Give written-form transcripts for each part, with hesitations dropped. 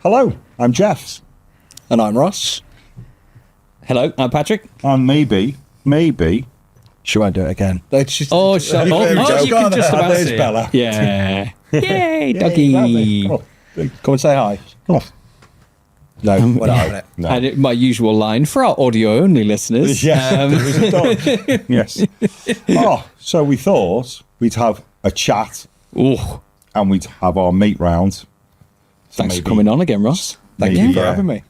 Hello, I'm Jeff. And I'm Ross. Hello, I'm Patrick. And maybe, She won't do it again. You can just about there's see it. Bella. Yeah. Yay, doggy. Come and say hi. Oh, No, we're not having it. no. And my usual line for our audio-only listeners. Yes, there is a dog. Yes. Oh, so we thought we'd have a chat Ooh, and we'd have our mate round. So thanks maybe- for coming on again, Ross. Thank Maybe, you for yeah. having me.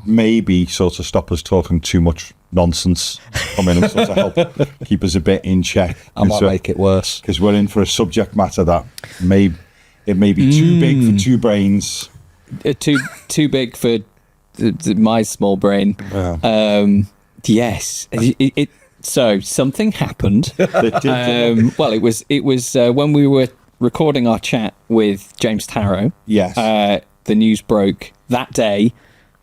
Maybe sort of stop us talking too much nonsense. Come in and sort of help keep us a bit in check. I might make it worse. Because we're in for a subject matter that may be too big for two brains. Too big for my small brain. Yeah. Yes. So something happened. Well, it was when we were recording our chat with James Tarrow. Yes. The news broke that day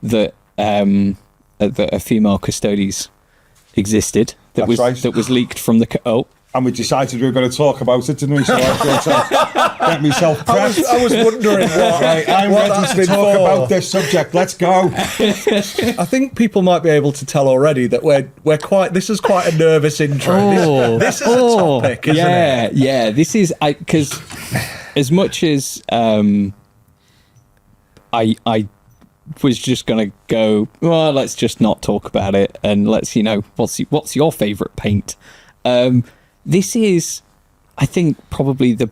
that a female custodes existed. That That's right. was leaked from the. And we decided we were going to talk about it, didn't we? So I thought I'd get myself prepped. I was wondering Right, I'm what ready that's to been talk for. about this subject. Let's go. I think people might be able to tell already that we're quite. This is quite a nervous intro. This is a topic, isn't it? Yeah. This is because as much as I was just gonna go. Well, let's just not talk about it, and let's what's your favourite paint. This is, I think, probably the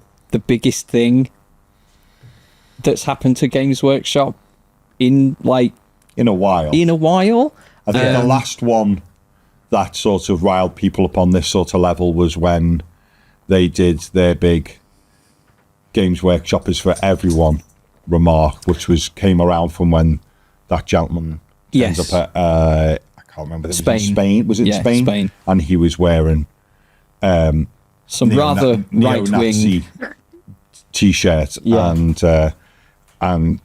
biggest thing that's happened to Games Workshop in In a while. I I think the last one that sort of riled people up on this sort of level was when they did their big Games Workshop is for everyone remark, which came around from when that gentleman Yes. ends up at I can't remember. It was in Spain. Spain. Was it Yeah, Spain? Spain. And he was wearing some rather right neo-Nazi wing. T-shirt, Yeah. and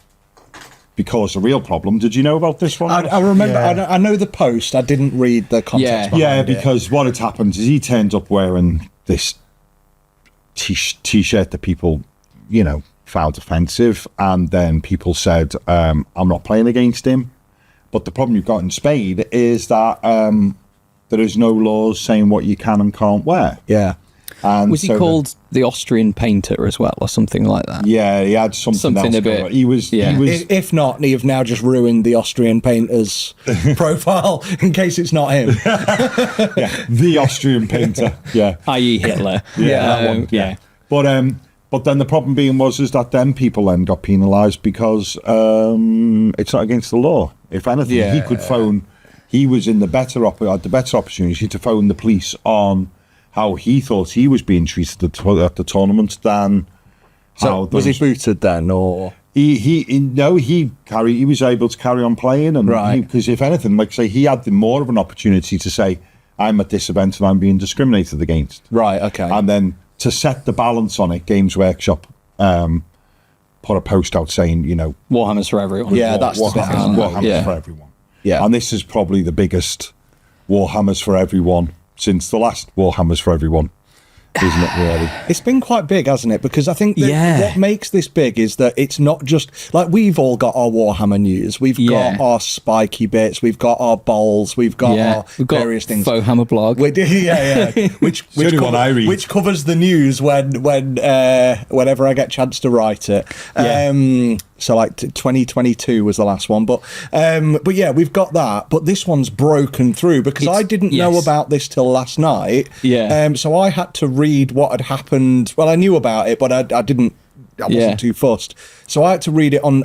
because the real problem. Did you know about this one? I remember. I know the post. I didn't read the context. Yeah, behind it. because what had happened is he turned up wearing this T-shirt that people, found offensive, and then people said, "I'm not playing against him." But the problem you've got in Spain is that there is no laws saying what you can and can't wear. Yeah. And Was he so called the Austrian painter as well, or something like that? Yeah, he had something else a bit. going on. He was. If not, you've now just ruined the Austrian painter's profile in case it's not him. the Austrian painter. Yeah. I.e. Hitler. That one, yeah. But then the problem is that then people then got penalised because it's not against the law. If anything, he could phone. He was in the better opportunity to phone the police on how he thought he was being treated at the tournament than how. Was he booted then, or He was able to carry on playing, and Right. because if anything, like say, he had more of an opportunity to say, "I'm at this event and I'm being discriminated against." right? Okay. And then to set the balance on it, Games Workshop put a post out saying, Warhammer's for everyone. Yeah, that's the bit I know. Warhammer's Yeah. for everyone. Yeah. And this is probably the biggest Warhammer's for everyone since the last Warhammer's for everyone, isn't it, really? It's been quite big, hasn't it? Because I think that Yeah. what makes this big is that it's not just like we've all got our Warhammer news. We've Yeah. got our spiky bits. We've got our bowls. We've got our We've got various things. Faux Hammer blog. Yeah. Which the only one I read. which covers the news whenever I get a chance to write it. Yeah. So like 2022 was the last one, but yeah, we've got that. But this one's broken through because I didn't know yes. about this till last night. Yeah. So I had to read what had happened. Well, I knew about it, but I didn't. I wasn't Yeah. too fussed. So I had to read it on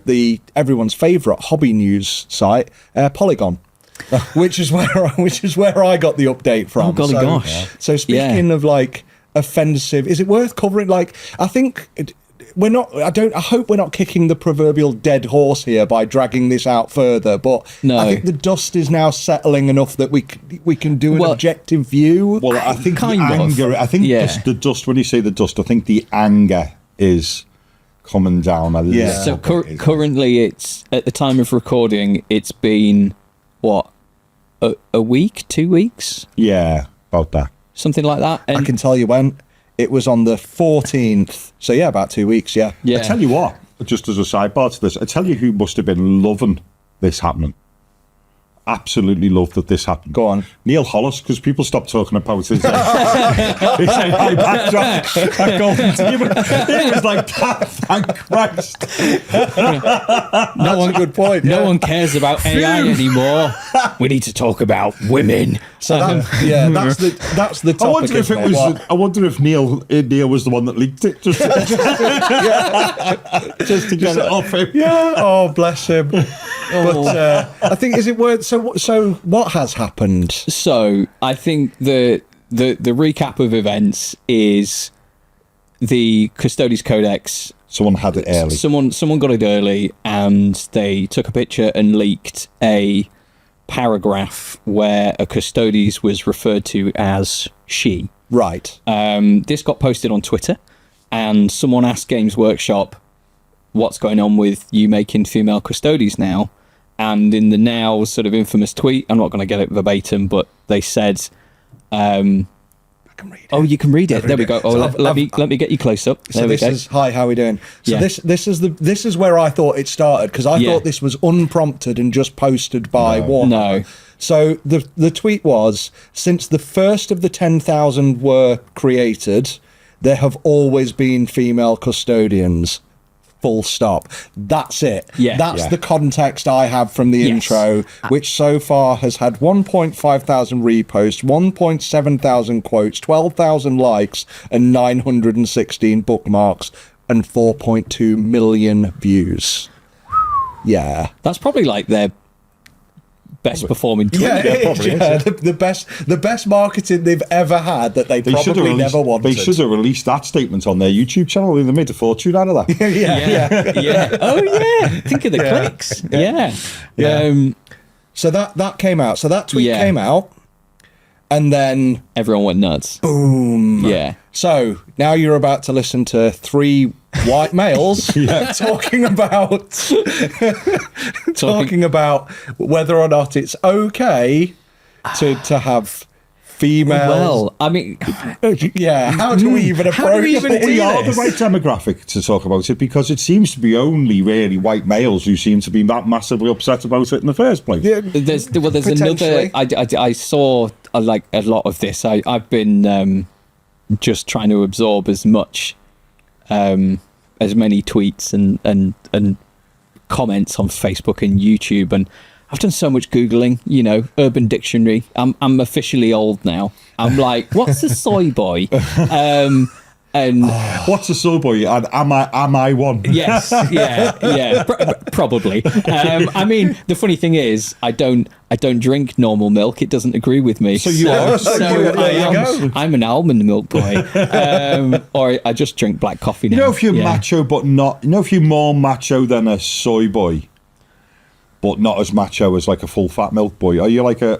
the everyone's favourite hobby news site, Polygon. which is where I got the update from. Oh, golly gosh. So speaking of offensive, is it worth covering? I think we're not. I hope we're not kicking the proverbial dead horse here by dragging this out further. But No. I think the dust is now settling enough that we can do an objective view. Well, I think Kind the of. anger. I think Yeah. the dust. When you say the dust, I think the anger is coming down a little. So bit, isn't it? currently, it's at the time of recording, it's been what a week, 2 weeks, Yeah, about that. something like that. And I can tell you when. It was on the 14th. So yeah, about 2 weeks. Yeah. Yeah. I tell you what, just as a sidebar to this, I tell you who must have been loving this happening. Absolutely loved that this happened. Go on. Neil Hollis, because people stopped talking about his AI backdrop at Golden Demon. He was like, thank Christ. That's a good point. No yeah. one cares about AI anymore. We need to talk about women. So that's the topic. I wonder if isn't it was. What- I wonder if Neil was the one that leaked it, just to get it off him. Yeah. Oh, bless him. But I think, is it worth? So what has happened? So I think the recap of events is the Custodes Codex. Someone had it early. Someone got it early, and they took a picture and leaked a paragraph where a Custodes was referred to as she. Right. This got posted on Twitter, and someone asked Games Workshop, what's going on with you making female Custodes now? And in the now sort of infamous tweet, I'm not going to get it verbatim, but they said, I can read it. "Oh, you can read it. There we go. Oh, So let me get you close up. There So we this go. is hi. How are we doing? So Yeah. this is where I thought it started, because I Yeah. thought this was unprompted and just posted by Warner. No. So the tweet was, since the first of the 10,000 were created, there have always been female custodians. Full stop. That's it. Yeah. That's Yeah. the context I have from the Yes. intro, which so far has had 1.5 thousand reposts, 1.7 thousand quotes, 12,000 likes, and 916 bookmarks, and 4.2 million views. Yeah. That's probably like their best performing tweet. Yeah, it is, probably is, yeah. The best marketing they've ever had that they They should have probably released, never wanted. They should have released that statement on their YouTube channel. They made a fortune out of that. Yeah. Oh yeah. Think of the clicks. Yeah. Yeah. So that came out. So that tweet Yeah. came out, and then Everyone went nuts. boom. Yeah. So now you're about to listen to three white males talking about whether or not it's okay to have females. Well, I mean, Yeah, how do we even How do approach we even this? do We are the this? right demographic to talk about it, because it seems to be only really white males who seem to be that massively upset about it in the first place. Yeah, there's another. potentially. I saw like a lot of this. I've been just trying to absorb as much, as many tweets and comments on Facebook and YouTube, and I've done so much Googling, Urban Dictionary. I'm officially old now. I'm like, what's a soy boy? And What's a soy boy? And am I one? yes, yeah, probably. I mean, the funny thing is, I don't drink normal milk. It doesn't agree with me. So you are a soy boy. There you go. I'm an almond milk boy, or I just drink black coffee now. You know, if you're Yeah. macho, but not, if you're more macho than a soy boy, but not as macho as like a full fat milk boy, are you like a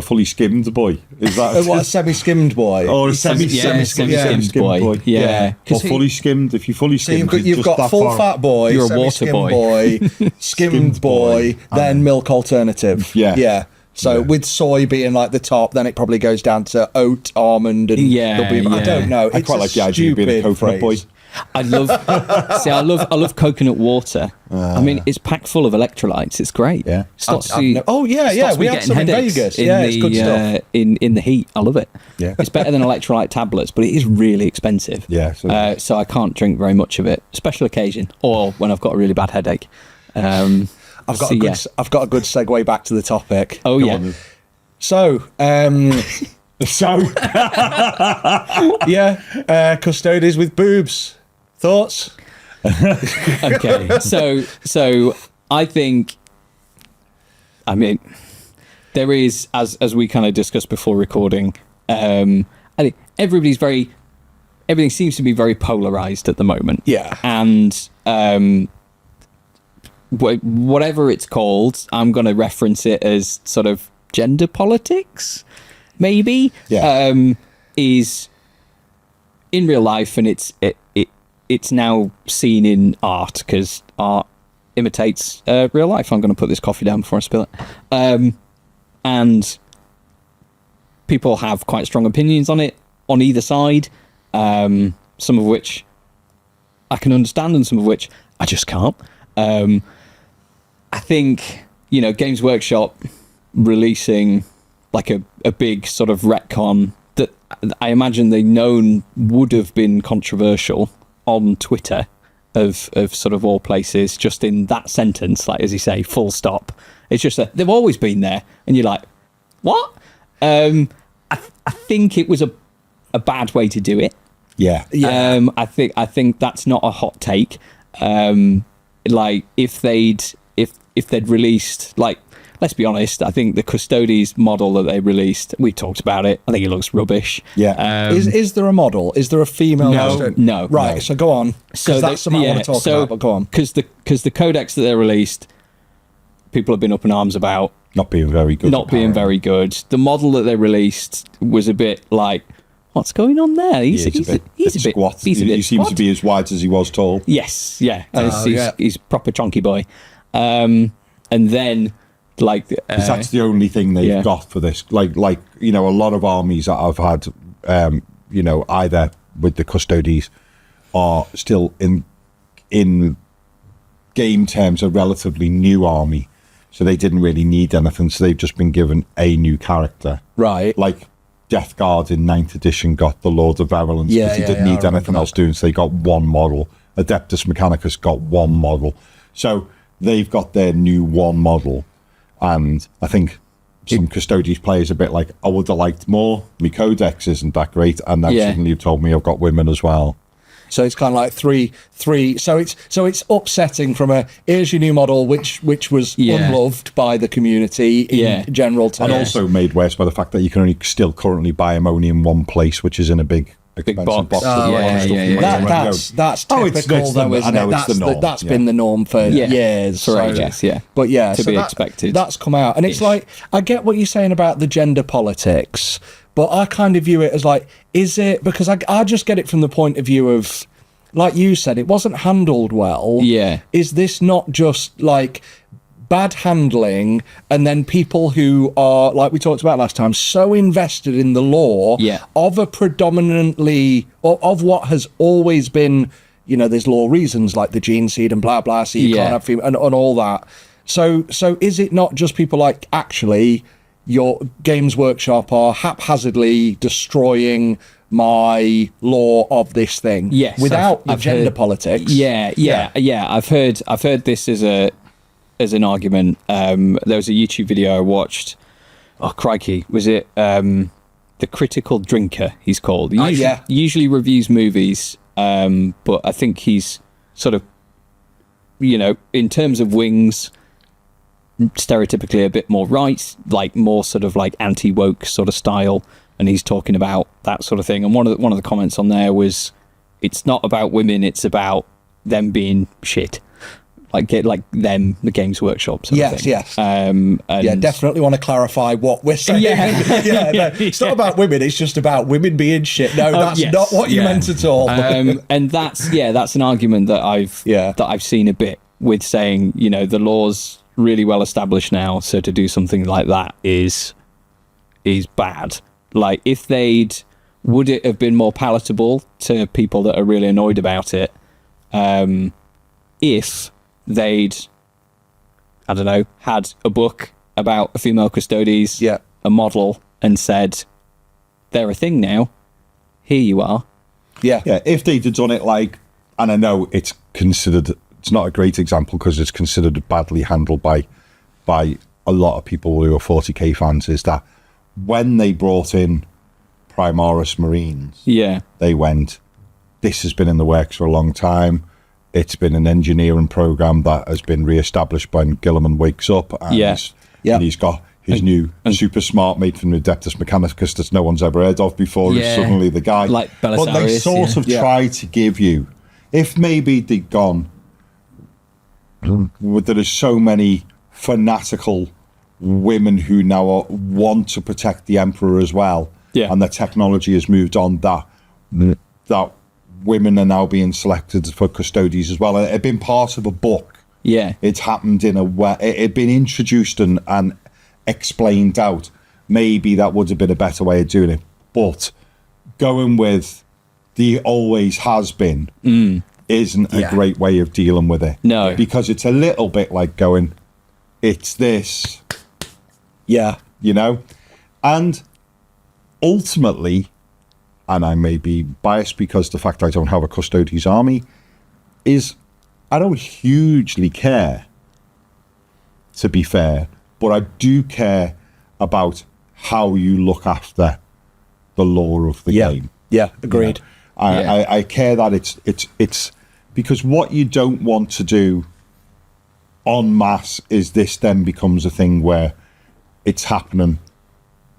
fully skimmed boy? Is that What, a semi-skimmed boy? or a semi-skimmed boy. Yeah. Or 'Cause fully skimmed? If you're fully So skimmed, you've it's got just that full far. fat boy, You're a water semi-skimmed boy. boy, skimmed boy, then milk alternative. Yeah. Yeah. So with soy being like the top, then it probably goes down to oat, almond, and Yeah, there'll be- I yeah. don't know. I It's quite a like the idea of being a stupid coconut boy. phrase. I love coconut water. I mean, it's packed full of electrolytes. It's great. Yeah. Stops I've you- no- oh, yeah, stops we me had getting some in headaches Vegas. in Yeah, the, it's good stuff. In the heat. I love it. Yeah. It's better than electrolyte tablets, but it is really expensive. Yeah, so- So I can't drink very much of it. Special occasion, or when I've got a really bad headache. I've got a good segue back to the topic. Oh yeah. on. So, yeah, custodies with boobs. Thoughts? Okay. So I think, I mean, there is, as we kind of discussed before recording, I think everything seems to be very polarized at the moment. Yeah. And whatever it's called, I'm going to reference it as sort of gender politics, maybe. Yeah. Is in real life, and it's now seen in art, because art imitates real life. I'm going to put this coffee down before I spill it. And people have quite strong opinions on it on either side. some of which I can understand and some of which I just can't. I think, Games Workshop releasing like a big sort of retcon that I imagine they known would have been controversial on Twitter of sort of all places, just in that sentence, like as you say, full stop. It's just that they've always been there, and you're like, what? I think it was a bad way to do it. Yeah. I think that's not a hot take. Like if they'd released, like, let's be honest, I think the Custodes model that they released, we talked about it, I think it looks rubbish. Yeah. Is there a model? Is there a female? No. Right. No. So go on. So that's something I want to talk about. But go on. Because the codex that they released, people have been up in arms about Not being very good. being very good. The model that they released was a bit like, what's going on there? He's a bit squat. He's a bit he seems to be as wide as he was tall. Yes, yeah. Yeah. He's proper chunky boy. And then, like, 'Cause that's the only thing they've got for this. Like a lot of armies that I've had, either with the Custodes are still in game terms a relatively new army, so they didn't really need anything. So they've just been given a new character, Right. Like Death Guard in 9th edition got the Lord of Virulence, Yeah, but he yeah, didn't yeah, need I anything remember else doing, so they got one model. Adeptus Mechanicus got one model. So they've got their new one model. And I think some Custodes players a bit like, I would have liked more. My codex isn't that great. And then suddenly you've told me I've got women as well. So it's kind of like three. So it's upsetting from here's your new model, which was unloved by the community in general terms. And also made worse by the fact that you can only still currently buy them only in one place, which is in a big expensive box. That's typical, though, isn't it? It's the norm. That's been the norm for years. For ages, yeah. But yeah, to be expected. That's come out. And it's like, I get what you're saying about the gender politics, but I kind of view it as like, is it, because I just get it from the point of view of, like you said, it wasn't handled well. Yeah. Is this not just like bad handling, and then people who are, like we talked about last time, so invested in the lore of a predominantly, of what has always been, there's lore reasons like the gene seed and blah blah, so you can't have female and all that. So is it not just people like, actually, your Games Workshop are haphazardly destroying my lore of this thing without the gender politics? Yeah. I've heard this as an argument. There was a YouTube video I watched. Oh crikey, was it The Critical Drinker? He's called. He usually reviews movies, but I think he's sort of, in terms of wings, stereotypically a bit more right, like more sort of like anti-woke sort of style, and he's talking about that sort of thing. And one of the comments on there was, it's not about women, it's about them being shit. Like them, the Games Workshop sort of thing. Yes. Definitely want to clarify what we're saying. It's not about women, it's just about women being shit. No, that's not what you meant at all. And that's an argument that I've seen a bit with saying, the law's really well established now, so to do something like that is bad. Like, if would it have been more palatable to people that are really annoyed about it, if they'd, I don't know, had a book about a female Custodes, a model, and said, they're a thing now, here you are. Yeah, if they'd have done it like, and I know it's not a great example because it's considered badly handled by a lot of people who are 40k fans, is that when they brought in Primaris Marines, they went, this has been in the works for a long time. It's been an engineering program that has been re-established when Gilliman wakes up, and he's got his new super smart mate from Adeptus Mechanicus that no one's ever heard of before. Is suddenly the guy. Like Belisarius, but they sort of try to give you, if maybe they'd gone, there are so many fanatical women who now want to protect the Emperor as well, and the technology has moved on that women are now being selected for Custodes as well. It had been part of a book. It's happened in a way. It had been introduced and explained out. Maybe that would have been a better way of doing it. But going with the always has been isn't a great way of dealing with it. No. Because it's a little bit like going, it's this, Yeah. you know? And ultimately, and I may be biased because the fact I don't have a Custodes army, is I don't hugely care, to be fair, but I do care about how you look after the lore of the game. Yeah, agreed. You know? I care that it's because what you don't want to do en masse is this then becomes a thing where it's happening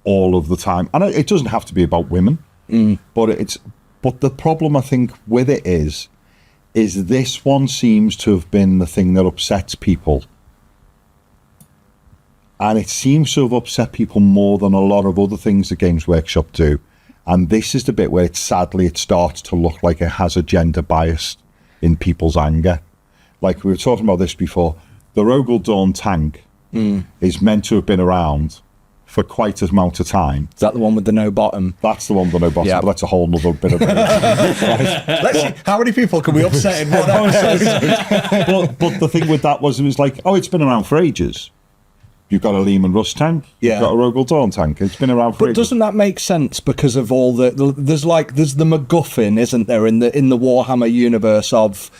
all of the time, and it doesn't have to be about women, but the problem I think with it is this one seems to have been the thing that upsets people, and it seems to have upset people more than a lot of other things that Games Workshop do. And this is the bit where sadly it starts to look like it has a gender bias in people's anger. Like we were talking about this before, the Rogel Dawn tank is meant to have been around for quite as amount of time. Is that the one with the no bottom? That's the one with the no bottom, Yeah. but that's a whole other bit of Let's see, how many people can we upset in one episode? but the thing with that was, it was like, oh, it's been around for ages. You've got a Lehman Russ tank. Yeah. You've got a Rogel Dawn tank. It's been around for But ages. doesn't that make sense because of all there's the MacGuffin, isn't there, in the Warhammer universe of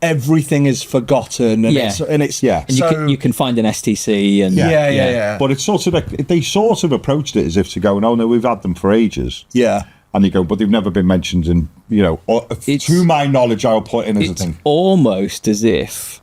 everything is forgotten and Yeah. it's Yeah. And you can find an STC and yeah. But it's sort of like, they sort of approached it as if to go, no, we've had them for ages. Yeah. And you go, but they've never been mentioned in, you know, or, to my knowledge, I'll put in as a it's thing. almost as if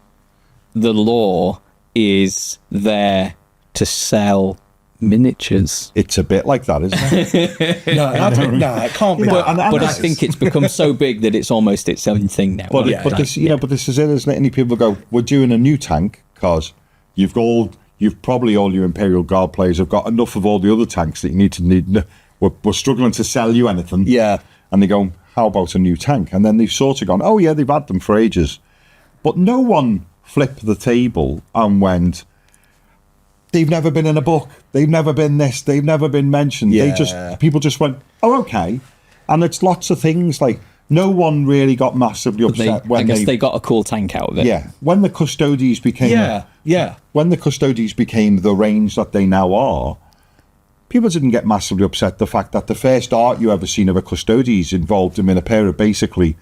the lore is there to sell miniatures. It's a bit like that, isn't it? No, it can't be. You know, that. and But I that's- think it's become so big that it's almost its own thing now. But, right? but this, you know, but this is it, isn't it? Any people go, we're doing a new tank because you've probably all your Imperial Guard players have got enough of all the other tanks that you need. We're struggling to sell you anything. Yeah. And they go, how about a new tank? And then they've sort of gone, oh yeah, they've had them for ages. But no one flipped the table and went, they've never been in a book. They've never been this. They've never been mentioned. Yeah. People just went, oh, okay. And it's lots of things like no one really got massively upset I when guess they got a cool tank out of it. yeah, when the Custodes became Yeah. when the Custodes became the range that they now are, people didn't get massively upset the fact that the first art you ever seen of a Custodes involved them in a pair of basically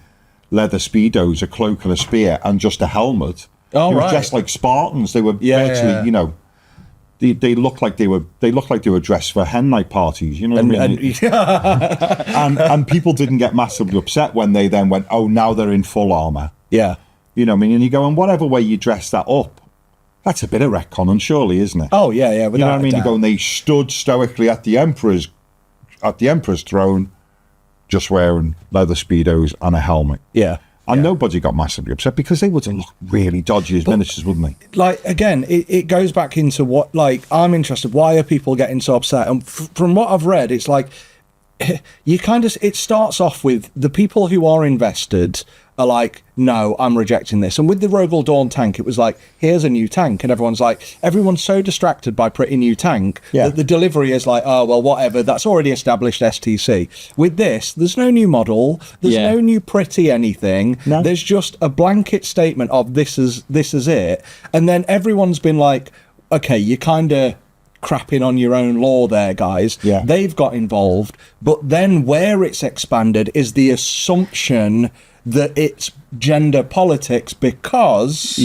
leather speedos, a cloak and a spear, and just a helmet. Oh, they were right. dressed like Spartans. They were Yeah, virtually, yeah. you know, they looked like they were dressed for hen night parties. You know what I mean? And people didn't get massively upset when they then went, oh, now they're in full armor. Yeah. You know what I mean? And you go, and whatever way you dress that up, that's a bit of retconning, surely, isn't it? Oh yeah, yeah. you know what I mean? You go, and they stood stoically at the emperor's throne, just wearing leather speedos and a helmet. Yeah. And nobody got massively upset because they would have looked really dodgy as miniatures, wouldn't they? Like again, it goes back into what, like, I'm interested. Why are people getting so upset? And from what I've read, it's like you kind of, it starts off with the people who are invested are like, no, I'm rejecting this. And with the Rogel Dawn tank, it was like, here's a new tank, and everyone's so distracted by pretty new tank that the delivery is like, oh well, whatever, that's already established STC. With this, there's no new model, there's no new pretty anything. No. There's just a blanket statement of this is it, and then everyone's been like, okay, you kind of crapping on your own lore there, guys. Yeah. They've got involved, but then where it's expanded is the assumption that it's gender politics because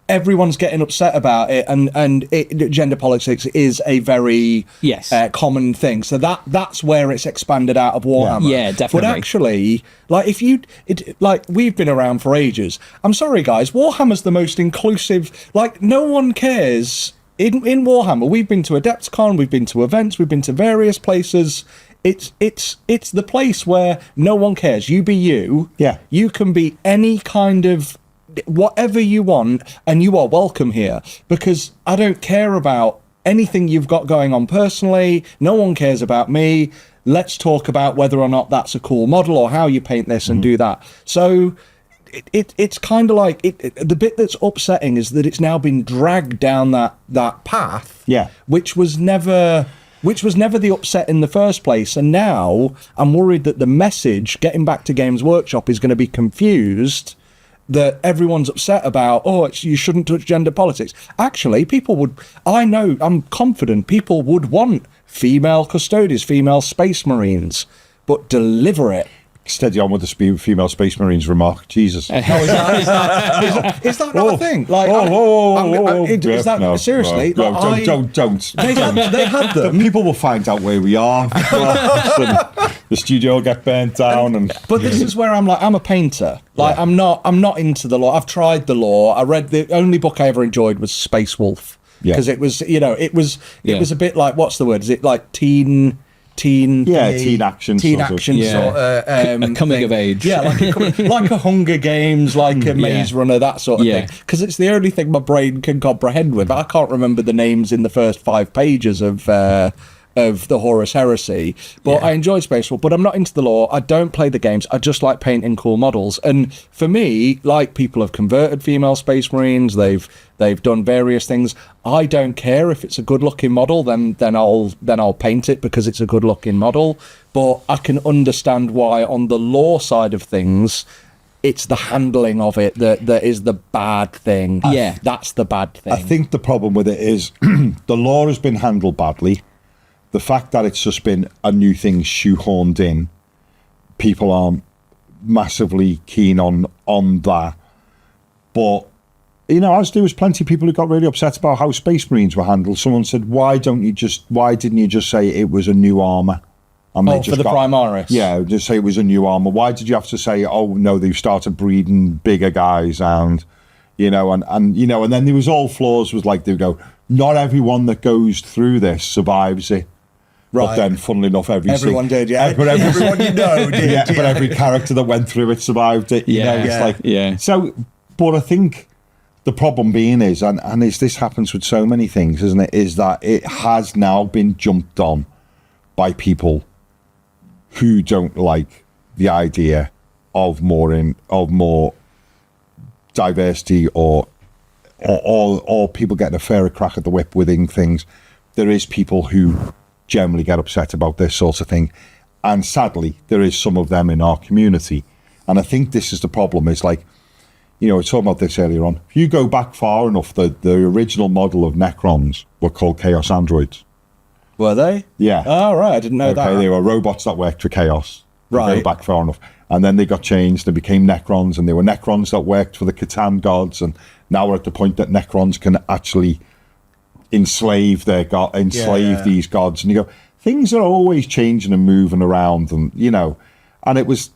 everyone's getting upset about it, and gender politics is a very common thing. So that's where it's expanded out of Warhammer. Yeah, definitely. But actually, like we've been around for ages. I'm sorry, guys. Warhammer's the most inclusive. Like, no one cares. In Warhammer, we've been to Adepticon, we've been to events, we've been to various places. It's the place where no one cares. You be you. Yeah. You can be any kind of whatever you want, and you are welcome here, because I don't care about anything you've got going on personally. No one cares about me. Let's talk about whether or not that's a cool model or how you paint this and do that. So it's kind of like the bit that's upsetting is that it's now been dragged down that path, which was never which was never the upset in the first place. And now I'm worried that the message, getting back to Games Workshop, is going to be confused, that everyone's upset about, you shouldn't touch gender politics. Actually, I'm confident people would want female custodians, female space marines, but deliver it. Steady on with the female space marines remark. Jesus. Is that not a thing? Like, seriously? Don't. They had them. People will find out where we are. The studio will get burnt down. But this is where I'm a painter. Like, I'm not into the law. I've tried the law. I read the only book I ever enjoyed was Space Wolf, because it was a bit like, what's the word? Is it like teen action, coming of age, like a Hunger Games, like a Maze Runner, that sort of thing, because it's the only thing my brain can comprehend with. I can't remember the names in the first 5 pages of the Horus Heresy, but I enjoy Space Wolf. But I'm not into the lore. I don't play the games. I just like painting cool models. And for me, like, people have converted female Space Marines. They've done various things. I don't care if it's a good looking model. Then I'll paint it because it's a good looking model. But I can understand why on the lore side of things, it's the handling of it that is the bad thing. That's the bad thing. I think the problem with it is the lore has been handled badly. The fact that it's just been a new thing shoehorned in, people aren't massively keen on that. But, as there was plenty of people who got really upset about how Space Marines were handled. Someone said, why didn't you just say it was a new armour? And for the Primaris? Yeah, just say it was a new armour. Why did you have to say, oh, no, they've started breeding bigger guys and then there was all flaws, was like, they would go, not everyone that goes through this survives it. Right. But then, funnily enough, everyone did, yeah. But everyone did. Yeah, but every character that went through it survived it. So, but I think the problem being is, and this happens with so many things, isn't it, is that it has now been jumped on by people who don't like the idea of more diversity or people getting a fairer crack at the whip within things. There is people who generally get upset about this sort of thing, and sadly there is some of them in our community. And I think this is the problem, is like, we were talking about this earlier on. If you go back far enough, the original model of Necrons were called Chaos Androids. Were they? Yeah. Oh, right, I didn't know that. They were robots that worked for Chaos. Right. Go back far enough. And then they got changed, they became Necrons, and they were Necrons that worked for the Catan gods, and now we're at the point that Necrons can actually enslave these gods. And you go, things are always changing and moving around, and and it was,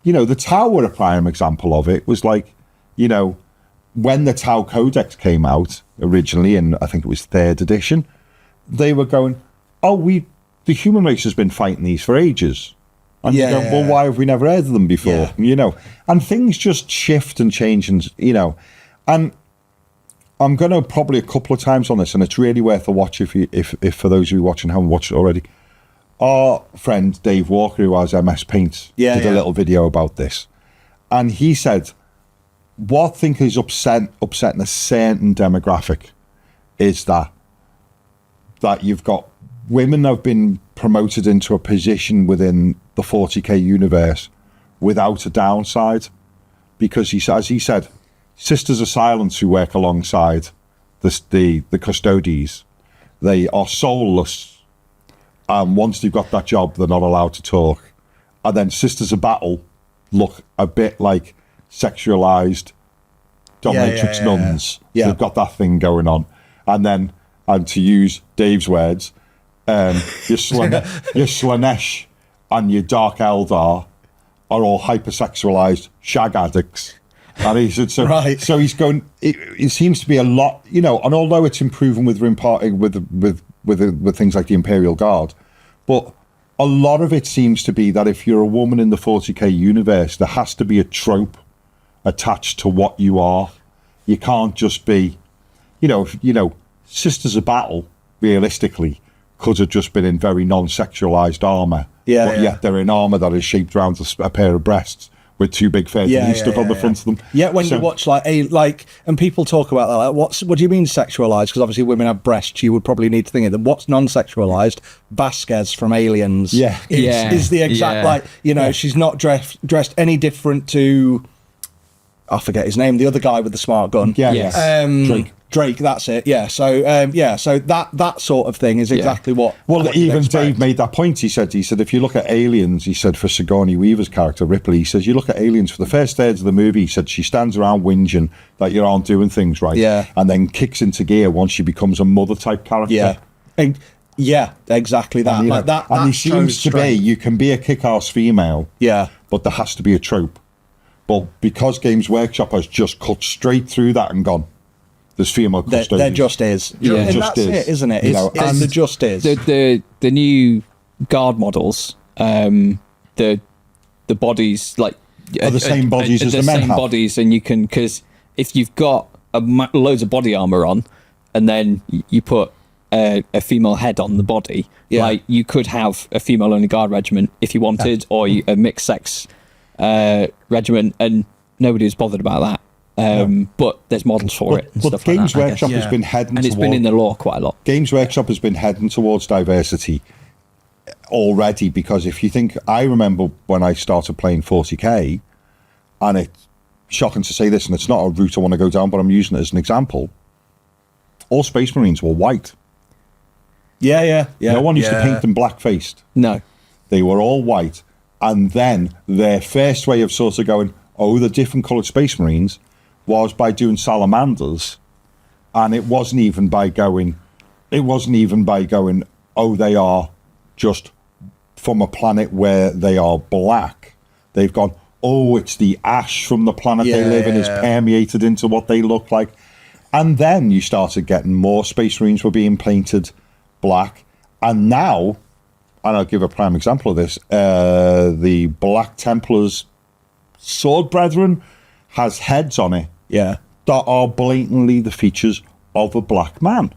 the Tau were a prime example of it. It was like, when the Tau Codex came out originally, and I think it was 3rd edition, they were going, the human race has been fighting these for ages. And you go, well, why have we never heard of them before? And things just shift and change, and and I'm going to probably a couple of times on this, and it's really worth a watch if for those of you watching haven't watched it already. Our friend Dave Walker, who has MS Paint, did a little video about this, and he said, what I think is upsetting a certain demographic is that you've got women that have been promoted into a position within the 40k universe without a downside, because as he said, Sisters of Silence who work alongside the custodies, they are soulless, and once they've got that job, they're not allowed to talk. And then Sisters of Battle look a bit like sexualized dominatrix nuns. Yeah. They've got that thing going on. And to use Dave's words, your Slanesh and your Dark Eldar are all hypersexualized shag addicts. And he said, so he's going, it seems to be a lot, and although it's improving with things like the Imperial Guard, but a lot of it seems to be that if you're a woman in the 40k universe, there has to be a trope attached to what you are. You can't just be, Sisters of Battle, realistically, could have just been in very non-sexualized armor. But yet they're in armor that is shaped around a pair of breasts, with two big fair titties stuck on the front of them. Yeah, when you watch and people talk about that, like, what do you mean sexualized? Because obviously women have breasts. You would probably need to think of them. What's non-sexualized? Vasquez from Aliens. Is the exact she's not dressed any different to. I forget his name. The other guy with the smart gun. Drake, that's it. Yeah. So so that sort of thing is exactly what. Well, what even Dave made that point. He said if you look at Aliens, he said for Sigourney Weaver's character Ripley, he says you look at Aliens for the first thirds of the movie. He said she stands around whinging that you aren't doing things right. Yeah. And then kicks into gear once she becomes a mother type character. Yeah. Yeah, exactly that. And, like that. And he seems to be. You can be a kick-ass female. Yeah. But there has to be a trope. But because Games Workshop has just cut straight through that and gone, there's female custodians. There just is. Yeah. And just that's it, isn't it? It's and just is. The new guard models, the bodies like are the same bodies as the men same have. bodies, and you can, because if you've got loads of body armor on, and then you put a female head on the body, like you could have a female only guard regiment if you wanted, or a mixed sex regiment, and nobody was bothered about that. But there's models for it and stuff like that. Games Workshop has been heading and it's been in the law quite a lot. Games Workshop has been heading towards diversity already, because if you think, I remember when I started playing 40k, and it's shocking to say this, and it's not a route I want to go down, but I'm using it as an example. All Space Marines were white. Yeah. No one used to paint them black-faced. No. They were all white. And then their first way of sort of going, the different coloured Space Marines, was by doing salamanders. And it wasn't even by going, they are just from a planet where they are black. They've gone, it's the ash from the planet they live in is permeated into what they look like. And then you started getting more Space Marines were being painted black. And now, and I'll give a prime example of this, the Black Templars Sword Brethren has heads on it that are blatantly the features of a black man.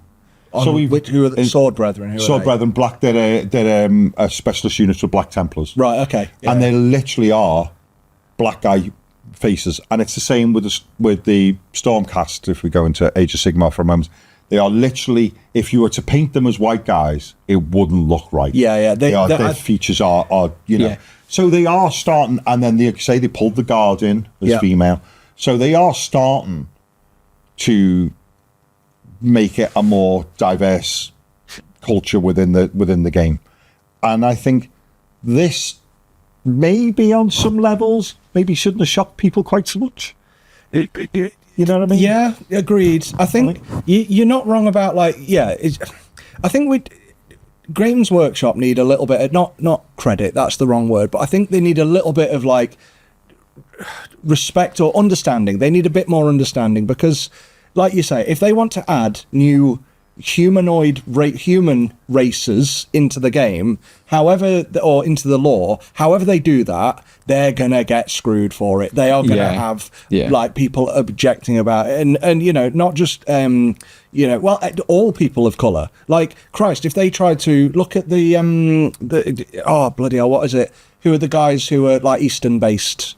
Who are the Sword Brethren? Sword Brethren, black. They're a specialist unit for Black Templars. Right. Okay. Yeah. And they literally are black guy faces, and it's the same with the Stormcast. If we go into Age of Sigmar for a moment, they are literally, if you were to paint them as white guys, it wouldn't look right. Yeah. Their features are So they are starting, and then they say they pulled the guard in as female, so they are starting to make it a more diverse culture within the game. And I think this maybe on some levels maybe shouldn't have shocked people quite so much. You know what I mean? Yeah, agreed. I think you're not wrong about I think Games Workshop need a little bit of, not credit, that's the wrong word, but I think they need a little bit of respect or understanding. They need a bit more understanding, because like you say, if they want to add new human races into the game, or into the lore, however they do that, they're gonna get screwed for it. They are gonna have people objecting about it, and not just all people of color. Like, Christ, if they tried to look at the bloody hell, what is it? Who are the guys who are Eastern based?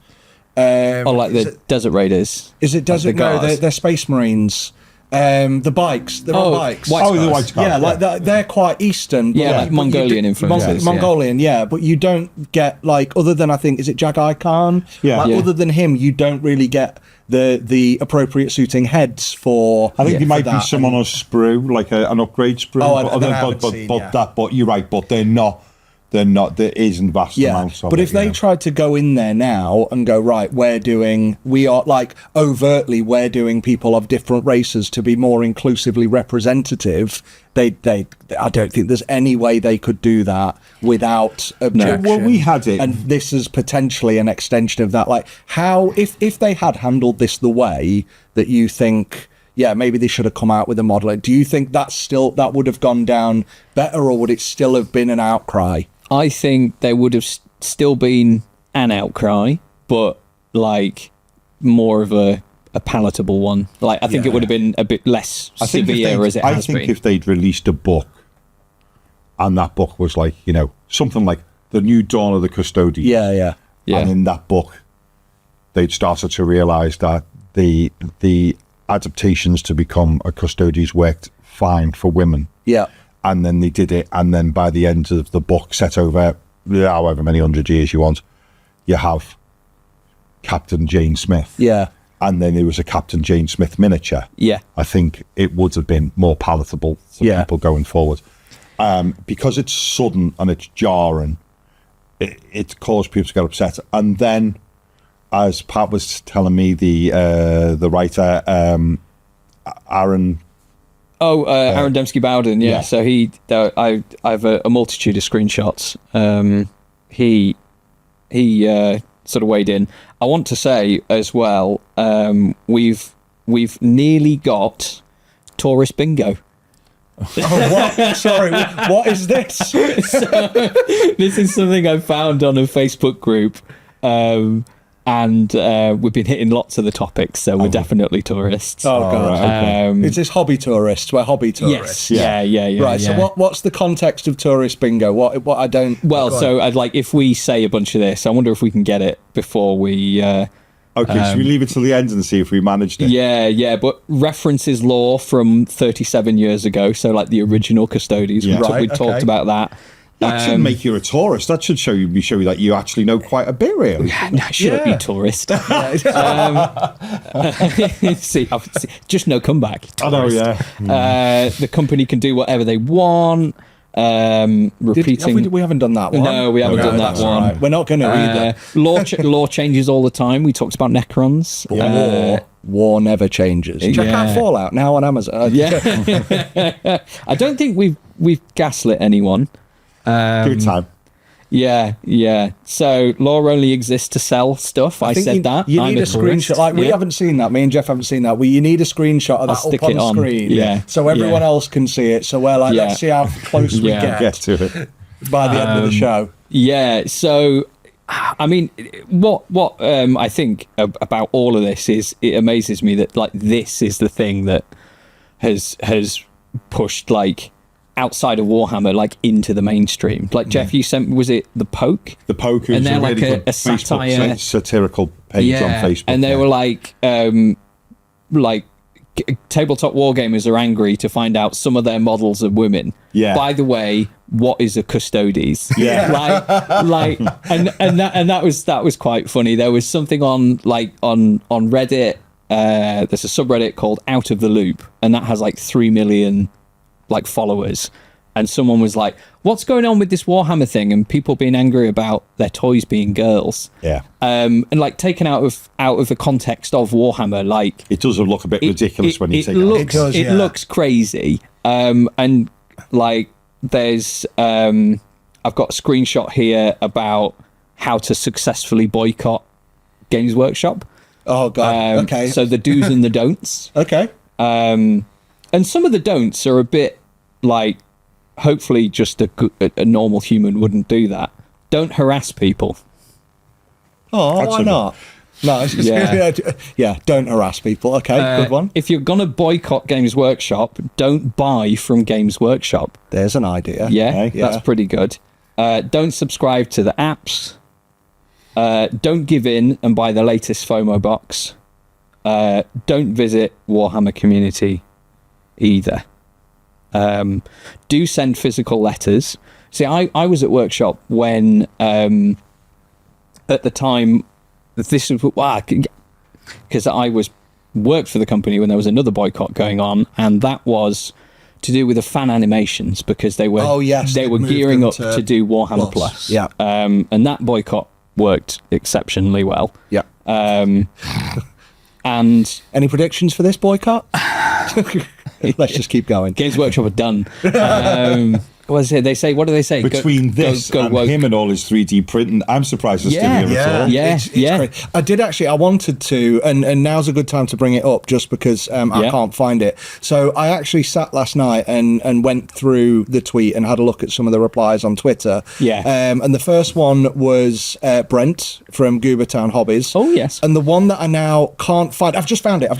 The Desert Raiders. Is it Desert? No, they're Space Marines. The bikes. They're on bikes. The white guys. They're quite Eastern. But Mongolian influences. Mongolian, but you don't get other than, I think, is it Jagai Khan? Other than him, you don't really get the appropriate suiting heads for. I think there might be some on a sprue, like an upgrade sprue. But you're right. But they're not. There isn't vast amounts of it. But if they tried to go in there now and go, right, we're doing people of different races to be more inclusively representative, I don't think there's any way they could do that without objection. Well, we had it. And this is potentially an extension of that. Like, how, if they had handled this the way that you think, maybe they should have come out with a model, do you think that would have gone down better, or would it still have been an outcry? I think there would have still been an outcry, but more of a palatable one. I think it would have been a bit less severe as it has been. I think if they'd released a book, and that book was something like The New Dawn of the Custodian. Yeah. And in that book, they'd started to realise that the adaptations to become a custodies worked fine for women. Yeah. And then they did it, and then by the end of the book, set over however many 100 years you want, you have Captain Jane Smith. Yeah. And then there was a Captain Jane Smith miniature. Yeah. I think it would have been more palatable for people going forward. Because it's sudden and it's jarring, it caused people to get upset. And then, as Pat was telling me, the writer, Aaron... Aaron Dembski Bowden, yeah. So I have a multitude of screenshots. He sort of weighed in. I want to say as well, we've nearly got tourist bingo. Oh, what? Sorry, what is this? So, this is something I found on a Facebook group. And we've been hitting lots of the topics, so we're definitely tourists. Oh, God. Right, okay. Is this hobby tourists? We're hobby tourists. Yes. Yeah. Right. Yeah. So what's the context of tourist bingo? What I don't. Well, so I'd like, if we say a bunch of this, I wonder if we can get it before we. Okay, so we leave it till the end and see if we managed it. Yeah. But references law from 37 years ago, so like the original custodies. Yeah. We talked about that. That shouldn't make you a tourist. That should show you that you actually know quite a bit, really. Shut up, you tourist. See, just no comeback. Tourist. I know, yeah. The company can do whatever they want. Repeating. We haven't done that one. No, we haven't done that one. Right. We're not going to either. Law changes all the time. We talked about Necrons. War never changes. Check out Fallout now on Amazon. Yeah. I don't think we've gaslit anyone. Good time. Yeah. So law only exists to sell stuff. I said that. You need a screenshot. Like we haven't seen that. Me and Jeff haven't seen that. You need a screenshot of that up on screen. Yeah. So everyone else can see it. So we're like, let's see how close we get to it by the end of the show. Yeah. So, I mean, what I think about all of this is it amazes me that like this is the thing that has pushed like outside of Warhammer, like into the mainstream. Like Jeff, you sent, was it The Poke? The Poke, who's and they're a really like good a satire, satirical page on Facebook. And they were like tabletop wargamers are angry to find out some of their models are women. Yeah. By the way, what is a custodes? Yeah. and that was quite funny. There was something on Reddit. There's a subreddit called Out of the Loop, and that has like 3 million like followers, and someone was like, what's going on with this Warhammer thing and people being angry about their toys being girls? And like taken out of the context of Warhammer, like it does look a bit ridiculous when you take it out. It looks crazy. And like there's I've got a screenshot here about how to successfully boycott Games Workshop. Oh god. Okay, so the do's and the don'ts. Okay. And some of the don'ts are a bit like, hopefully just a normal human wouldn't do that. Don't harass people. Oh, why not? No, it's just, don't harass people. Okay, good one. If you're going to boycott Games Workshop, don't buy from Games Workshop. There's an idea. Yeah, that's pretty good. Don't subscribe to the apps. Don't give in and buy the latest FOMO box. Don't visit Warhammer Community either. Do send physical letters. See, I was at Workshop when at the time this was because I worked for the company when there was another boycott going on, and that was to do with the fan animations because they were gearing up to do Warhammer Plus. Yeah. And that boycott worked exceptionally well. Yeah. And any predictions for this boycott? Let's just keep going. Games Workshop are done. What do they say? Between this and him and all his 3D printing, I'm surprised it's still here at all. It's great. I did actually. I wanted to, and now's a good time to bring it up, just because I can't find it. So I actually sat last night and went through the tweet and had a look at some of the replies on Twitter. Yeah. And the first one was Brent from Goobertown Hobbies. Oh yes. And the one that I now can't find, I've just found it.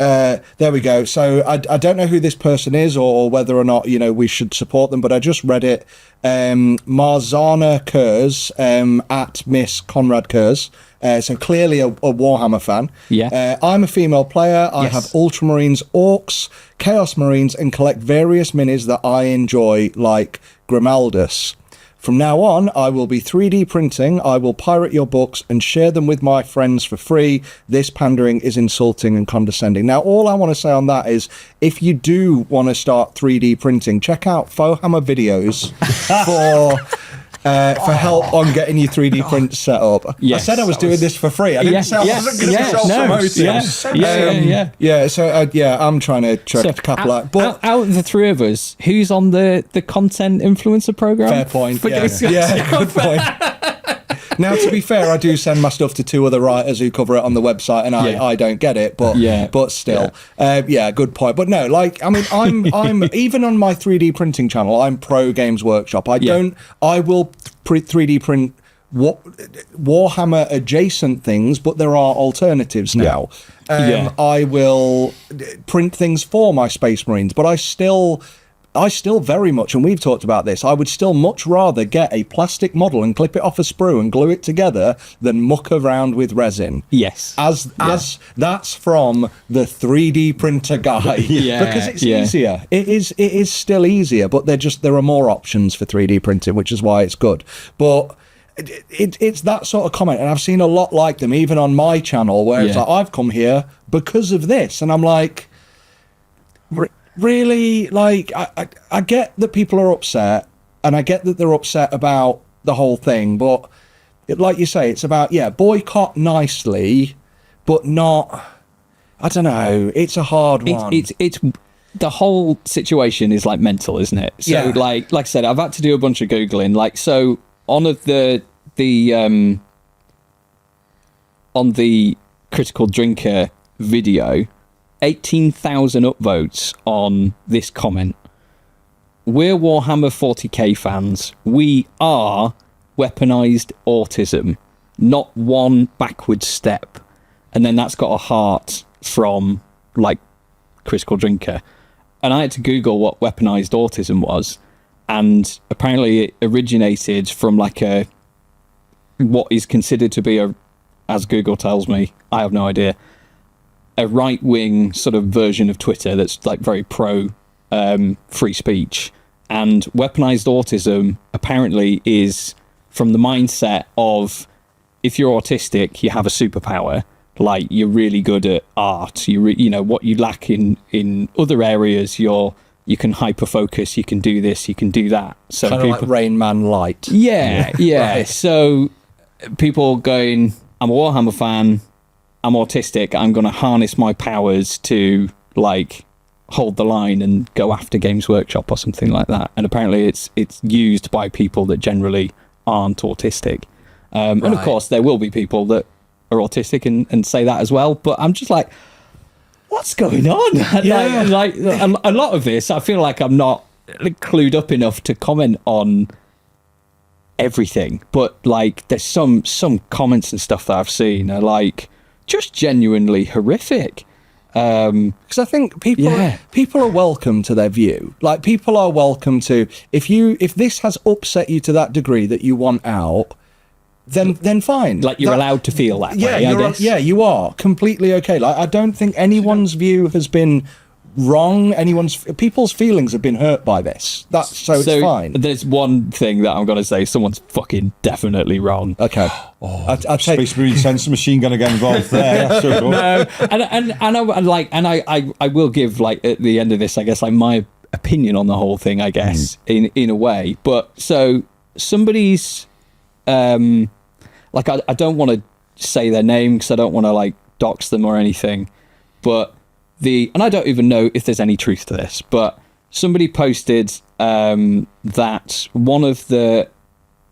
There we go. So I don't know who this person is or whether or not, we should support them, but I just read it. Marzana Kurz, at Miss Conrad Kurz. So clearly a Warhammer fan. Yeah. I'm a female player. I Yes. have Ultramarines, Orcs, Chaos Marines, and collect various minis that I enjoy, like Grimaldus. From now on, I will be 3D printing, I will pirate your books and share them with my friends for free. This pandering is insulting and condescending. Now, all I want to say on that is, if you do want to start 3D printing, check out Fohammer videos for help on getting your 3D print set up. Yes. I said I was doing this for free. I didn't say I wasn't going to be self-promoting. I'm trying to capitalize. But out of the three of us, who's on the content influencer program? fair point. For Yeah, Ghost good point. Now, to be fair, I do send my stuff to 2 other writers who cover it on the website, and I don't get it, but still, good point. But no, I'm even on my 3D printing channel, I'm pro Games Workshop. I will 3D print Warhammer adjacent things, but there are alternatives now. I will print things for my Space Marines, but I still very much, and we've talked about this, I would still much rather get a plastic model and clip it off a sprue and glue it together than muck around with resin. Yes. As that's from the 3D printer guy. Because it's easier. It is still easier, but there are more options for 3D printing, which is why it's good. But it's that sort of comment, and I've seen a lot like them even on my channel, where it's like, I've come here because of this, and I'm like, really, like, I get that people are upset, and I get that they're upset about the whole thing, but like you say, it's about, boycott nicely, but not, I don't know, it's a hard one. It's the whole situation is like mental, isn't it? So like I said, I've had to do a bunch of Googling, like, so on the Critical Drinker video, 18,000 upvotes on this comment. We're Warhammer 40k fans. We are weaponized autism, not one backward step. And then that's got a heart from, like, Critical Drinker. And I had to Google what weaponized autism was. And apparently it originated from, like, what is considered to be as Google tells me, I have no idea, a right-wing sort of version of Twitter that's like very pro free speech. And weaponized autism apparently is from the mindset of, if you're autistic, you have a superpower, like you're really good at art, what you lack in other areas, you can hyper focus, you can do this, you can do that. So kind of like Rain Man Light. Yeah. Right. So people going, I'm a Warhammer fan, I'm autistic, I'm going to harness my powers to, like, hold the line and go after Games Workshop or something like that. And apparently it's used by people that generally aren't autistic. And of course, there will be people that are autistic and say that as well. But I'm just like, what's going on? Like a lot of this, I feel like I'm not clued up enough to comment on everything. But, like, there's some comments and stuff that I've seen are, like, just genuinely horrific. Because I think people are welcome to their view. Like, people are welcome to, if this has upset you to that degree that you want out, then fine. Like, you're allowed to feel that way, I guess. Yeah, you are completely okay. Like, I don't think anyone's view has been wrong. People's feelings have been hurt by this. So it's fine. There's one thing that I'm going to say. Someone's fucking definitely wrong. Okay. I'd Space Marine sensor machine going to get involved there. So cool. No, I will give, like, at the end of this, I guess, like, my opinion on the whole thing, I guess, in a way. But so somebody's like, I don't want to say their name because I don't want to, like, dox them or anything, but and I don't even know if there's any truth to this, but somebody posted that one of the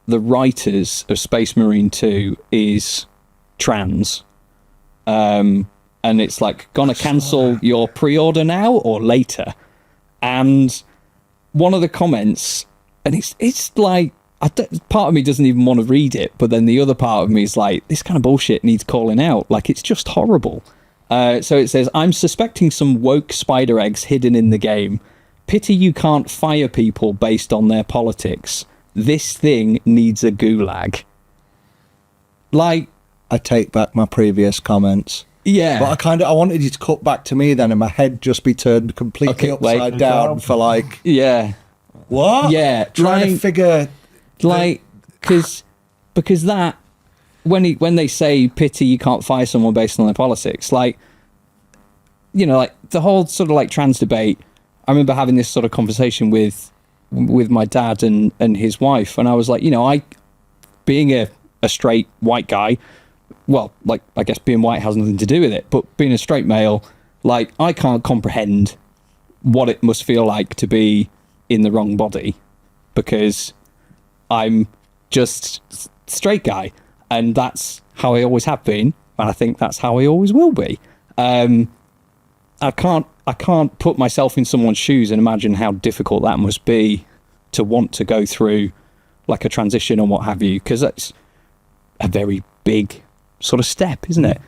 writers of Space Marine 2 is trans, and it's like, gonna cancel your pre-order now or later. And one of the comments, and it's like, part of me doesn't even want to read it, but then the other part of me is like, this kind of bullshit needs calling out. Like, it's just horrible. So it says, I'm suspecting some woke spider eggs hidden in the game. Pity you can't fire people based on their politics. This thing needs a gulag. Like, I take back my previous comments. yeah. But I wanted you to cut back to me then, and my head just be turned completely upside down for like, Yeah. what? Yeah, trying to figure, Like, because that, when they say pity you can't fire someone based on their politics, like, you know, like the whole sort of like trans debate, I remember having this sort of conversation with my dad and his wife, and I was like, you know, being a straight white guy, well, like, I guess being white has nothing to do with it, but being a straight male, like, I can't comprehend what it must feel like to be in the wrong body, because I'm just straight guy, and that's how I always have been, and I think that's how I always will be. I can't put myself in someone's shoes and imagine how difficult that must be to want to go through like a transition and what have you, because that's a very big sort of step, isn't it?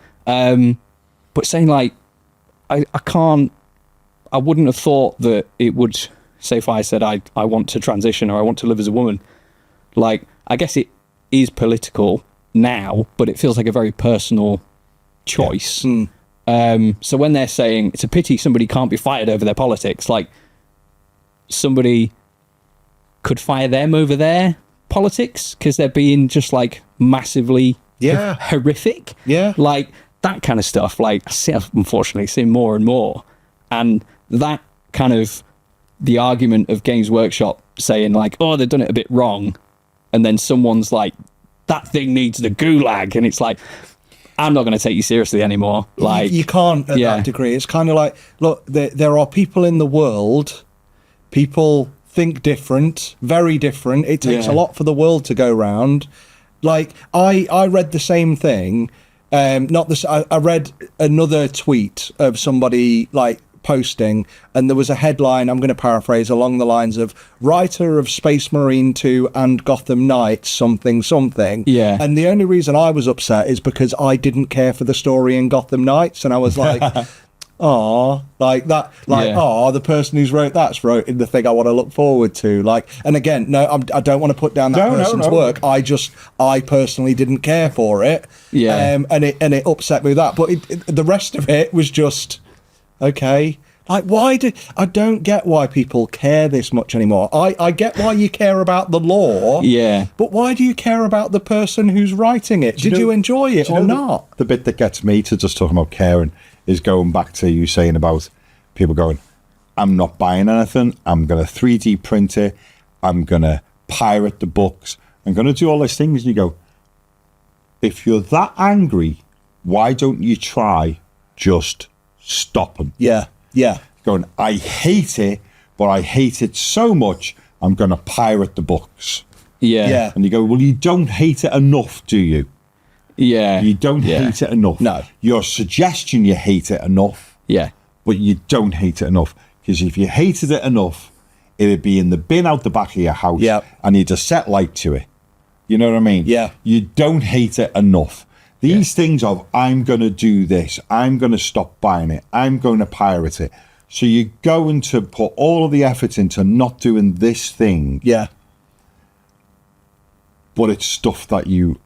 But saying like, I wouldn't have thought that it would, say if I said I want to transition or I want to live as a woman, like, I guess it is political now, but it feels like a very personal choice. Yeah. So when they're saying it's a pity somebody can't be fired over their politics, like, somebody could fire them over their politics because they're being just like massively horrific. Yeah. Like that kind of stuff. Like, I've unfortunately seen more and more. And that kind of the argument of Games Workshop saying like, oh, they've done it a bit wrong. And then someone's like, that thing needs the gulag. And it's like, I'm not going to take you seriously anymore. Like, you can't at that degree. It's kind of like, look, there are people in the world, people think different, very different. It takes a lot for the world to go round. Like, I read the same thing. I read another tweet of somebody like posting, and there was a headline, I'm going to paraphrase, along the lines of writer of Space Marine 2 and Gotham Knights something. Yeah. And the only reason I was upset is because I didn't care for the story in Gotham Knights, and I was like, oh, like that, like, oh, the person who's wrote that's wrote in the thing I want to look forward to. Like, and again, no, I don't want to put down that person's work. I personally didn't care for it. Yeah. And it upset me with that. But the rest of it was just, okay. Like, I don't get why people care this much anymore. I get why you care about the law. Yeah. But why do you care about the person who's writing it? Did you enjoy it or not? The bit that gets me to just talking about caring is going back to you saying about people going, I'm not buying anything. I'm going to 3D print it. I'm going to pirate the books. I'm going to do all these things. And you go, if you're that angry, why don't you try just stopping? Yeah. Yeah. Going, I hate it, but I hate it so much, I'm going to pirate the books. Yeah. Yeah. And you go, well, you don't hate it enough, do you? Yeah. You don't hate it enough. No. Your suggestion you hate it enough. Yeah. But you don't hate it enough. Because if you hated it enough, it'd be in the bin out the back of your house. Yeah. And you'd just set light to it. You know what I mean? Yeah. You don't hate it enough. These things of, I'm going to do this, I'm going to stop buying it, I'm going to pirate it. So you're going to put all of the effort into not doing this thing. Yeah. But it's stuff that you're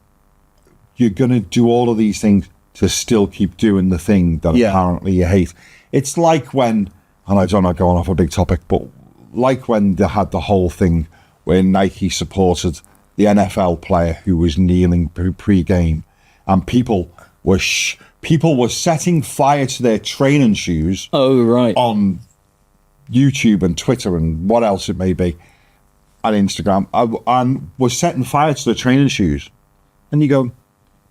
going to do all of these things to still keep doing the thing that apparently you hate. It's like when, and I don't know, going off a big topic, but like when they had the whole thing where Nike supported the NFL player who was kneeling pre-game, and people were setting fire to their training shoes. Oh, right. On YouTube and Twitter and what else it may be, and Instagram, and was setting fire to the training shoes. And you go,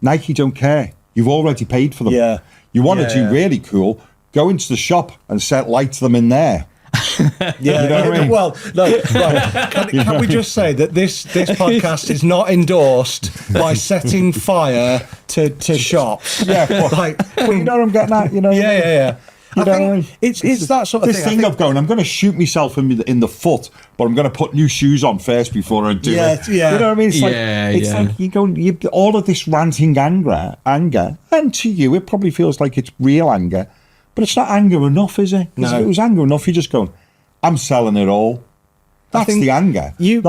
Nike don't care. You've already paid for them. Yeah. You want to do really cool, go into the shop and set light to them in there. Yeah, you know what I mean? Well, no, right. Can we just say that this podcast is not endorsed by setting fire to shops? Yeah, well, like, you know what I'm getting at, you know? Yeah. I think it's that sort of this thing of going, I'm going to shoot myself in the foot, but I'm going to put new shoes on first before I do it. Yeah. You know what I mean? It's Yeah, like all of this ranting anger, and to you, it probably feels like it's real anger, but it's not anger enough, is it? 'Cause No. if it was anger enough, you're just going, I'm selling it all. That's think the anger. You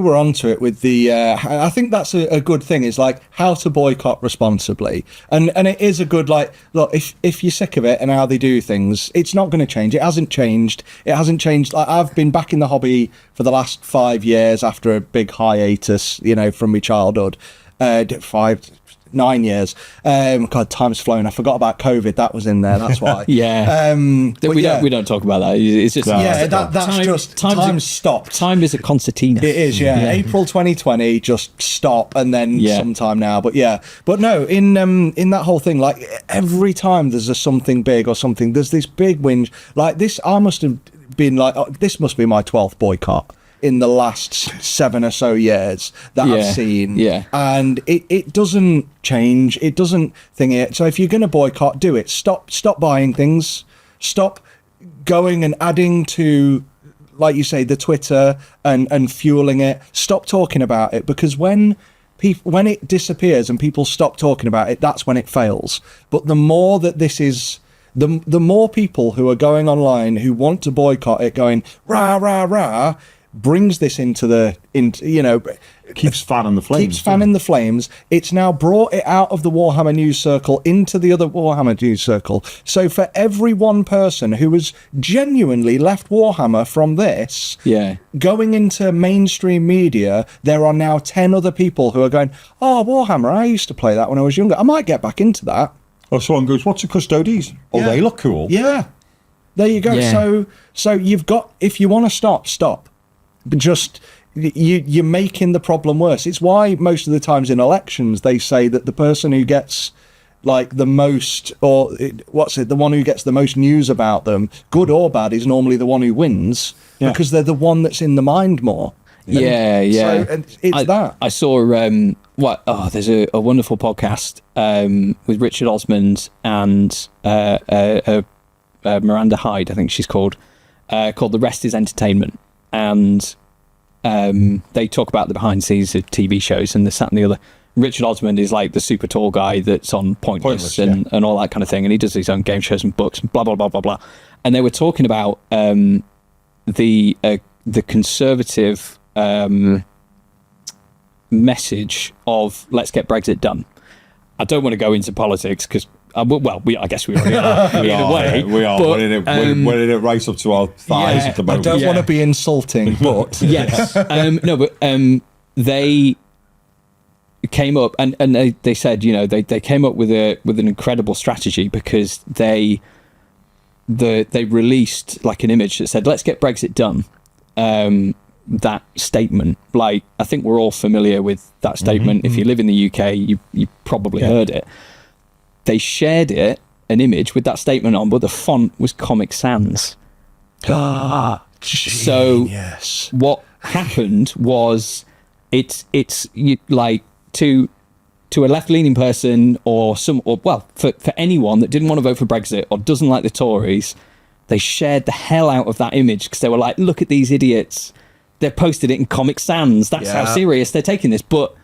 were onto it with the. I think that's a good thing. Is like how to boycott responsibly, and it is a good look. If you're sick of it and how they do things, it's not going to change. It hasn't changed. It hasn't changed. Like, I've been back in the hobby for the last 5 years after a big hiatus, from my childhood. 9 years. God, time's flown. I forgot about COVID. That was in there. That's why. Yeah. We don't talk about that. It's just time stopped. Time is a concertina. It is. Yeah. April 2020. Just stop, and then sometime now. But no. In that whole thing, like every time there's something big or something, there's this big whinge. Like this, I must have been like, this must be my 12th boycott in the last 7 or so years that I've seen. Yeah. And it doesn't change. It doesn't thing it. So if you're going to boycott, do it. Stop buying things. Stop going and adding to, like you say, the Twitter and fueling it. Stop talking about it, because when it disappears and people stop talking about it, that's when it fails. But the more that this is, the more people who are going online who want to boycott it, going rah rah rah, brings this into keeps fanning the flames. It's now brought it out of the Warhammer news circle into the other Warhammer news circle. So for every one person who has genuinely left Warhammer from this, going into mainstream media, there are now 10 other people who are going, oh, Warhammer, I used to play that when I was younger. I might get back into that. Or someone goes, what's a Custodes? Oh, they look cool. Yeah. There you go. Yeah. So you've got, if you want to stop. But just you're making the problem worse. It's why most of the times in elections they say that the person who gets like the most, or the one who gets the most news about them, good or bad, is normally the one who wins, because they're the one that's in the mind more. Yeah. So it's that. I saw there's a wonderful podcast with Richard Osmond and Miranda Hyde, I think she's called The Rest is Entertainment. And they talk about the behind the scenes of TV shows and this, that, and the other. Richard Osmond is like the super tall guy that's on Pointless and all that kind of thing, and he does his own game shows and books and blah blah blah blah blah. And they were talking about the conservative message of let's get Brexit done. I don't want to go into politics because I guess we already are. We are. But, we're in it right up to our thighs at the moment. I don't want to be insulting, but yes, they came up and they said, they came up with an incredible strategy, because they released like an image that said let's get Brexit done. That statement, like, I think we're all familiar with that statement. If you live in the UK, you probably heard it. They shared an image with that statement on, but the font was Comic Sans. So what happened was it's like to a left-leaning person or for anyone that didn't want to vote for Brexit or doesn't like the Tories, they shared the hell out of that image because they were like, look at these idiots. They posted it in Comic Sans. That's how serious they're taking this. But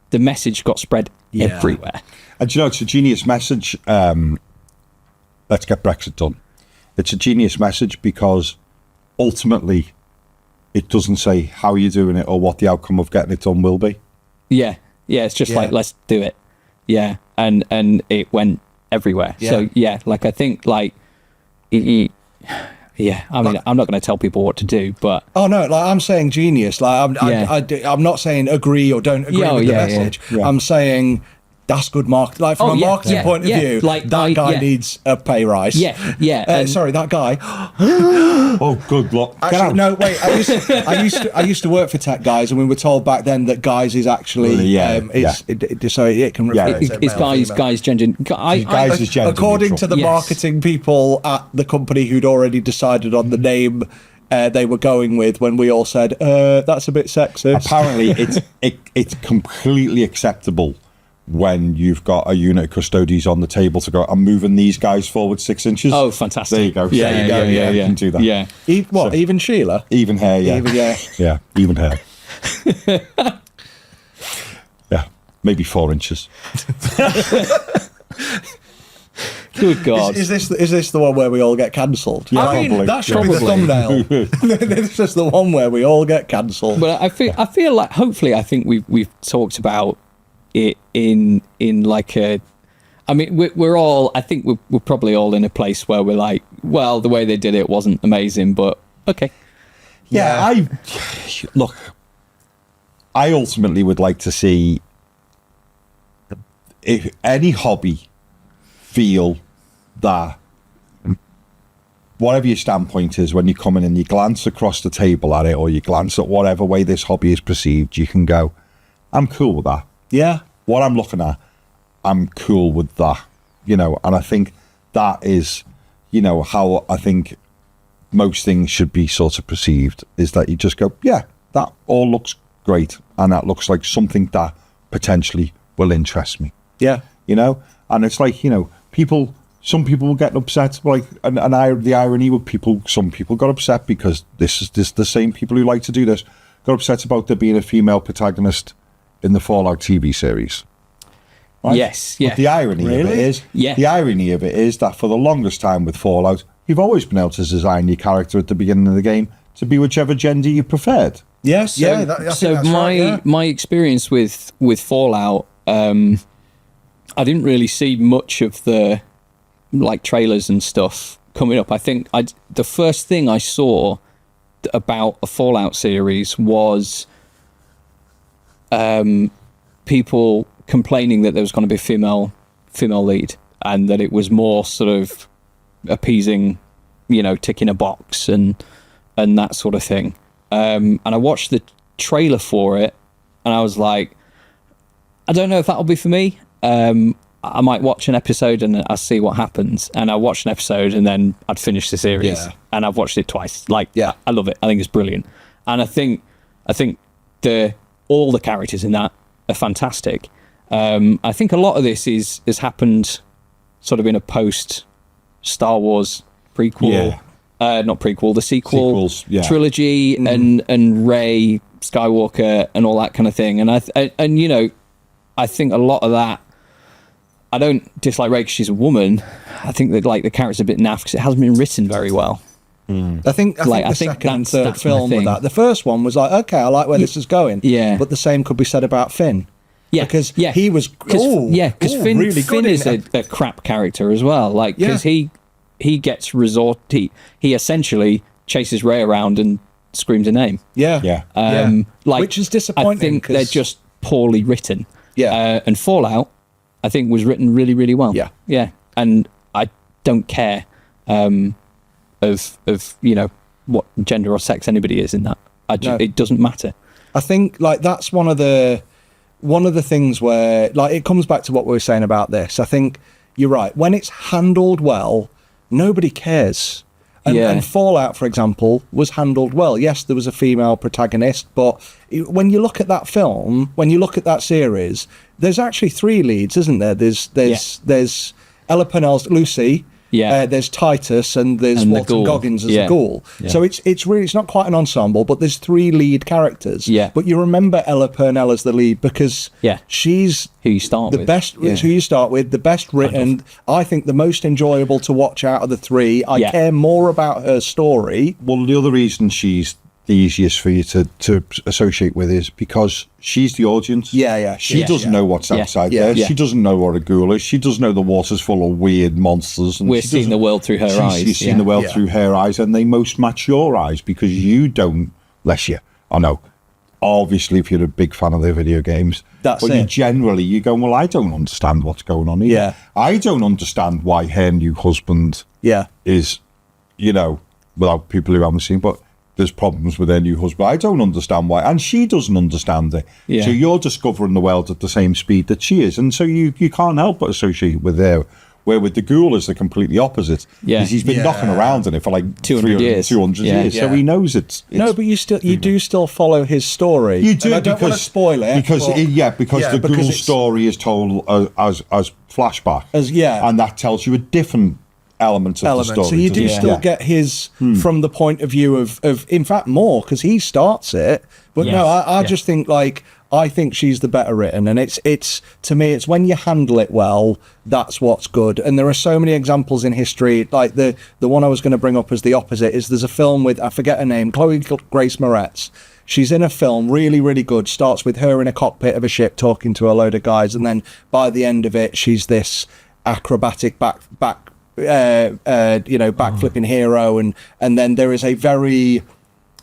the message got spread everywhere. And it's a genius message. Let's get Brexit done. It's a genius message because ultimately it doesn't say how you're doing it or what the outcome of getting it done will be. Yeah. It's just like, let's do it. Yeah. And it went everywhere. Yeah. So, like, I think, like, I mean, I'm not going to tell people what to do, but... Oh, no, like, I'm saying genius. Like, I'm not saying agree or don't agree with the message. Yeah. I'm saying... That's good marketing. Like, from a marketing point of view, like, that guy needs a pay rise. Sorry, that guy. Oh, good luck. Actually, no, wait. I used to work for tech guys, and we were told back then that guys is actually so it can. It's guys gender. Guys is gender according neutral. to the marketing people at the company who'd already decided on the name. They were going with when we all said that's a bit sexist. Apparently, it's completely acceptable when you've got a unit of custodies on the table to go, I'm moving these guys forward 6 inches. Oh, fantastic. There you go. Yeah, There you go. yeah. You can do that. Yeah. Even Sheila? Even hair, yeah. Yeah. Yeah, even hair. Yeah, maybe 4 inches. Good God. Is this the one where we all get cancelled? Yeah, I mean, probably. that should be the thumbnail. This is the one where we all get cancelled. But I feel like, hopefully, I think we've talked about it in like a. I mean, we're all. I think we're probably all in a place where we're like, well, the way they did it wasn't amazing, but okay. Yeah, I ultimately would like to see if any hobby feel that whatever your standpoint is, when you come in and you glance across the table at it, or you glance at whatever way this hobby is perceived, you can go, I'm cool with that. Yeah. What I'm looking at, I'm cool with that, you know. And I think that is, you know, how I think most things should be sort of perceived, is that you just go, yeah, that all looks great, and that looks like something that potentially will interest me. Yeah. You know, and it's like, you know, some people will get upset, like, and the irony with some people got upset because this is the same people who like to do this, got upset about there being a female protagonist in the Fallout TV series. Right? Yes, yeah. But the irony of it is, the irony of it is that for the longest time with Fallout, you've always been able to design your character at the beginning of the game to be whichever gender you preferred. Yes. So, I think so that's my right, yeah. my experience with Fallout, I didn't really see much of the like trailers and stuff coming up. I think the first thing I saw about a Fallout series was people complaining that there was going to be a female lead, and that it was more sort of appeasing, you know, ticking a box and that sort of thing. And I watched the trailer for it, and I was like, I don't know if that'll be for me. I might watch an episode and I'll see what happens. And I watched an episode and then I'd finish the series. Yeah. And I've watched it twice. Like, yeah. I love it. I think it's brilliant. And I think all the characters in that are fantastic. I think a lot of this has happened sort of in a post Star Wars prequel, not prequel, the sequels, trilogy, and Rey Skywalker and all that kind of thing. And you know, I think a lot of that, I don't dislike Rey because she's a woman. I think that like the character's a bit naff because it hasn't been written very well. I think the second and third that's film with that. The first one was like, okay, I like where this is going. Yeah. But the same could be said about Finn. Yeah, because he was because Finn really Finn is a crap character as well. Like because he gets he essentially chases Rey around and screams her name. Yeah. Like, which is disappointing. I think they're just poorly written. Yeah. And Fallout, I think, was written really, really well. Yeah. Yeah. And I don't care of you know what gender or sex anybody is in that. It doesn't matter. I think like that's one of the things where like it comes back to what we were saying about this. I think you're right. When it's handled well, nobody cares. And Fallout, for example, was handled well. Yes, there was a female protagonist, but when you look at that film, when you look at that series, there's actually 3 leads, isn't there? There's Ella Purnell's Lucy. Yeah. There's Titus and there's Walton Goggins as a ghoul. Yeah. So it's really, it's not quite an ensemble, but there's 3 lead characters. Yeah. But you remember Ella Purnell as the lead because she's who you start with. Best, it's who you start with, the best written. I think the most enjoyable to watch out of the 3. I care more about her story. Well, the other reason she's the easiest for you to associate with is because she's the audience. She doesn't know what's outside there. She doesn't know what a ghoul is. She doesn't know the water's full of weird monsters. And we're seeing the world through her eyes. She's seeing the world through her eyes, and they most match your eyes because you don't, bless you. I know. Obviously, if you're a big fan of the video games, you generally, you go, well, I don't understand what's going on here. Yeah. I don't understand why her new husband is, you know, without people who haven't seen, but there's problems with her new husband. I don't understand why. And she doesn't understand it. Yeah. So you're discovering the world at the same speed that she is. And so you can't help but associate with her Where with the Ghoul is the completely opposite. Yeah. Because he's been knocking around in it for like 200 years. 200 years. So he knows it's No, but you do still follow his story. You do, and I don't want to spoil it. because but- the because Ghoul it's- story is told as flashback, yeah. and that tells you a different element of the story. So you do doesn't it? still get his from the point of view of in fact more because he starts it. But no, I just think like I think she's the better written, and it's to me it's when you handle it well, that's what's good. And there are so many examples in history. Like the one I was going to bring up as the opposite is there's a film with, I forget her name, Chloe Grace Moretz. She's in a film, really, really good. Starts with her in a cockpit of a ship talking to a load of guys, and then by the end of it, she's this acrobatic backflipping hero, and then there is a very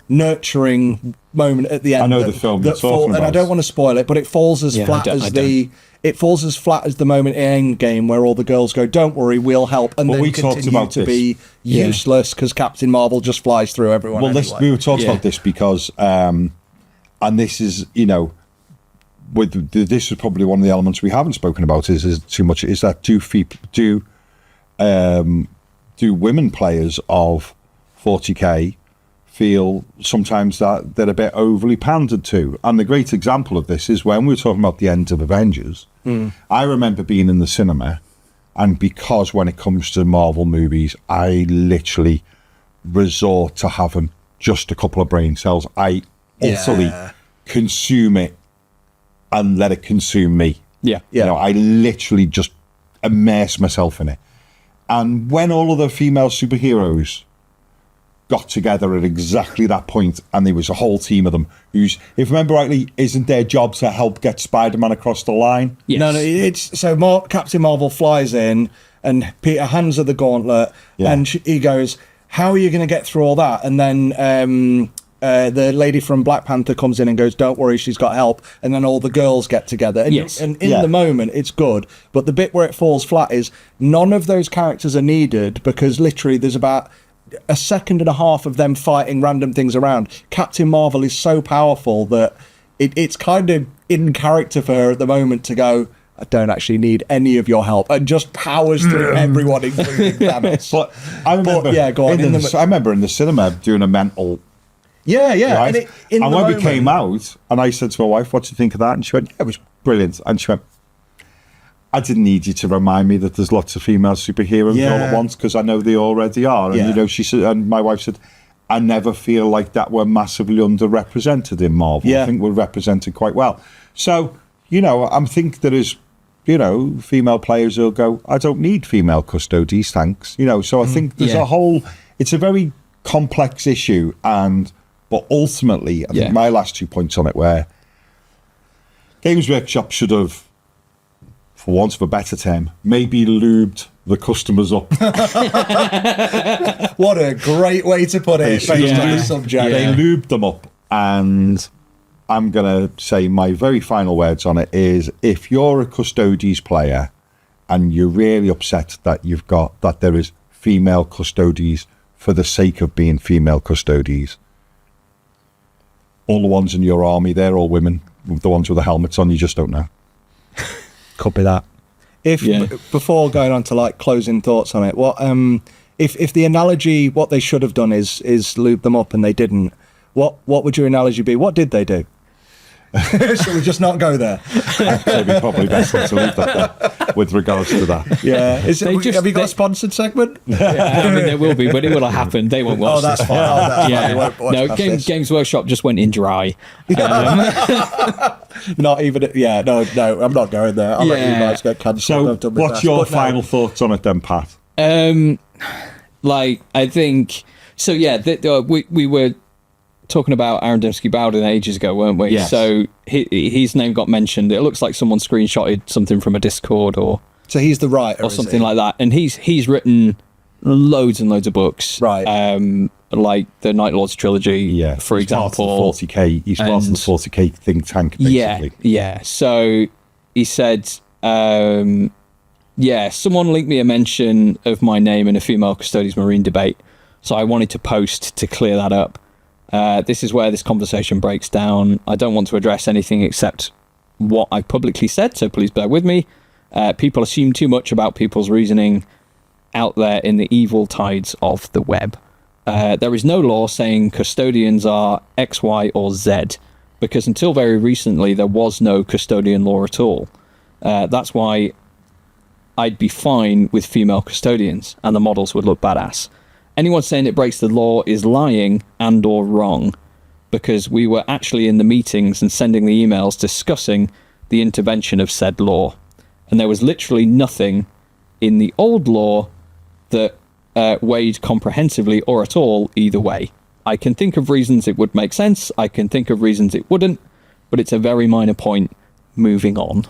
nurturing moment at the end. I know the film you're talking and I about. don't want to spoil it, but it falls as flat as the moment in Endgame where all the girls go, "Don't worry, we'll help," and then we talked continue about to this. be useless because Captain Marvel just flies through everyone. Well, anyway. we were talking about this because, and this is, this is probably one of the elements we haven't spoken about is too much. Is that do women players of 40k feel sometimes that they're a bit overly pandered to? And the great example of this is when we were talking about the end of Avengers. I remember being in the cinema, and because when it comes to Marvel movies, I literally resort to having just a couple of brain cells. I utterly consume it and let it consume me. Yeah. I literally just immerse myself in it. And when all of the female superheroes got together at exactly that point, and there was a whole team of them who's, if I remember rightly, isn't their job to help get Spider-Man across the line? Yes. No, it's so Captain Marvel flies in, and Peter hands her the gauntlet, and he goes, "How are you going to get through all that?" And then the lady from Black Panther comes in and goes, "Don't worry, she's got help." And then all the girls get together. And, and in the moment, it's good. But the bit where it falls flat is none of those characters are needed because literally there's about a second and a half of them fighting random things around. Captain Marvel is so powerful that it's kind of in character for her at the moment to go, "I don't actually need any of your help," and just powers through everyone, including Thanos. But I remember, go on. I remember in the cinema doing a mental. Yeah. Right? And when we came out, and I said to my wife, "What do you think of that?" And she went, "Yeah, it was brilliant." And she went, "I didn't need you to remind me that there's lots of female superheroes all at once because I know they already are." And she said, and my wife said, "I never feel like that we're massively underrepresented in Marvel. I think we're represented quite well." So, I think there is, female players who'll go, "I don't need female custodies, thanks." So I think there's a whole, it's a very complex issue, but ultimately, I think my last 2 points on it were Games Workshop should have, for want of a better term, maybe lubed the customers up. What a great way to put it based on the subject. They lubed them up, and I'm going to say my very final words on it is, if you're a Custodes player and you're really upset that that there is female Custodes for the sake of being female Custodes, all the ones in your army, they're all women. The ones with the helmets on, you just don't know. Could be that. Before going on to like closing thoughts on it, what if the analogy, what they should have done is lube them up and they didn't, what would your analogy be? What did they do? Shall we just not go there? So it'd be probably best not to leave that there with regards to that. Yeah. Have you got a sponsored segment? I mean, there will be, but it will have happened. They won't watch that's this. fine. Yeah. No, Games Workshop just went in dry. Not even. Yeah. No. I'm not going there. I'll let you guys get cancelled. So, what's your final thoughts on it then, Pat? I think so. Yeah, we were talking about Aaron Dembski-Bowden ages ago, weren't we? Yes. So his name got mentioned. It looks like someone screenshotted something from a Discord so he's the writer or something like that. And he's written loads and loads of books. Right. Like the Night Lords trilogy, for example. He's part of the 40k think tank, basically. Yeah. So he said, someone linked me a mention of my name in a female Custodes Marine debate. So I wanted to post to clear that up. This is where this conversation breaks down. I don't want to address anything except what I publicly said, so please bear with me. People assume too much about people's reasoning out there in the evil tides of the web. There is no law saying custodians are X, Y, or Z, because until very recently there was no custodian law at all. That's why I'd be fine with female custodians, and the models would look badass. Anyone saying it breaks the law is lying and or wrong, because we were actually in the meetings and sending the emails discussing the intervention of said law. And there was literally nothing in the old law that weighed comprehensively or at all either way. I can think of reasons it would make sense, I can think of reasons it wouldn't, but it's a very minor point. Moving on.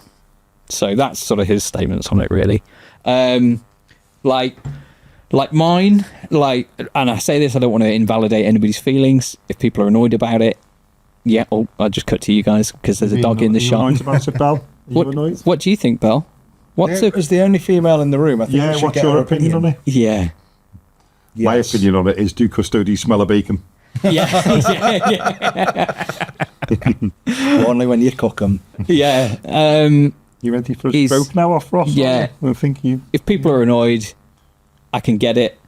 So that's sort of his statements on it, really. Like mine, and I say this, I don't want to invalidate anybody's feelings. If people are annoyed about it, yeah, I'll just cut to you guys because there's a dog in the shop. About it, Belle? What do you think, Belle? As the only female in the room, I think we should what's get your her opinion on it? Yeah. My opinion on it is, do custodians smell of bacon? Yeah. Only when you cook them. Yeah. You ready for a stroke now off Ross? Yeah. I think you. If people are annoyed, I can get it.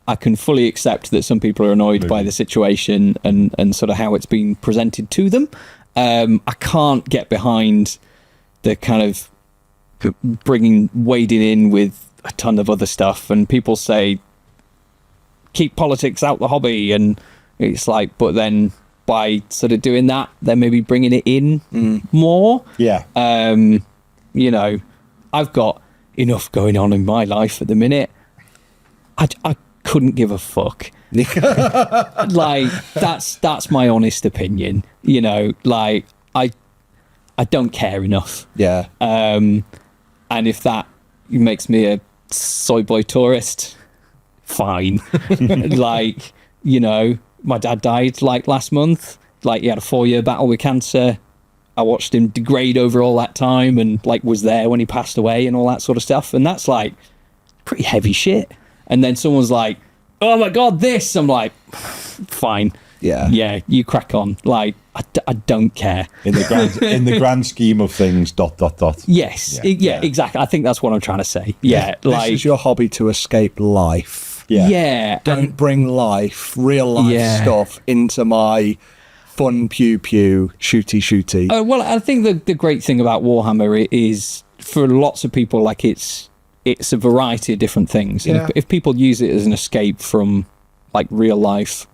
I can fully accept that some people are annoyed by the situation and sort of how it's been presented to them. I can't get behind the kind of wading in with a ton of other stuff, and people say keep politics out the hobby, and it's like, but then by sort of doing that, they're maybe bringing it in more. Yeah. You know, I've got enough going on in my life at the minute. I couldn't give a fuck. Like, that's my honest opinion. You know, like, I don't care enough. Yeah. And if that makes me a soy boy tourist, fine. Like, you know, my dad died like last month. Like, he had a 4-year battle with cancer. I watched him degrade over all that time and like was there when he passed away and all that sort of stuff. And that's like pretty heavy shit. And then someone's like, oh my God, this. I'm like, fine. Yeah, you crack on. Like, I don't care. In the grand scheme of things, ... Yes, yeah, exactly. I think that's what I'm trying to say. Yeah, this is your hobby to escape life. Yeah. Don't bring real life stuff into my fun pew shooty. Well, I think the great thing about Warhammer is for lots of people, like it's a variety of different things. And if people use it as an escape from like real life,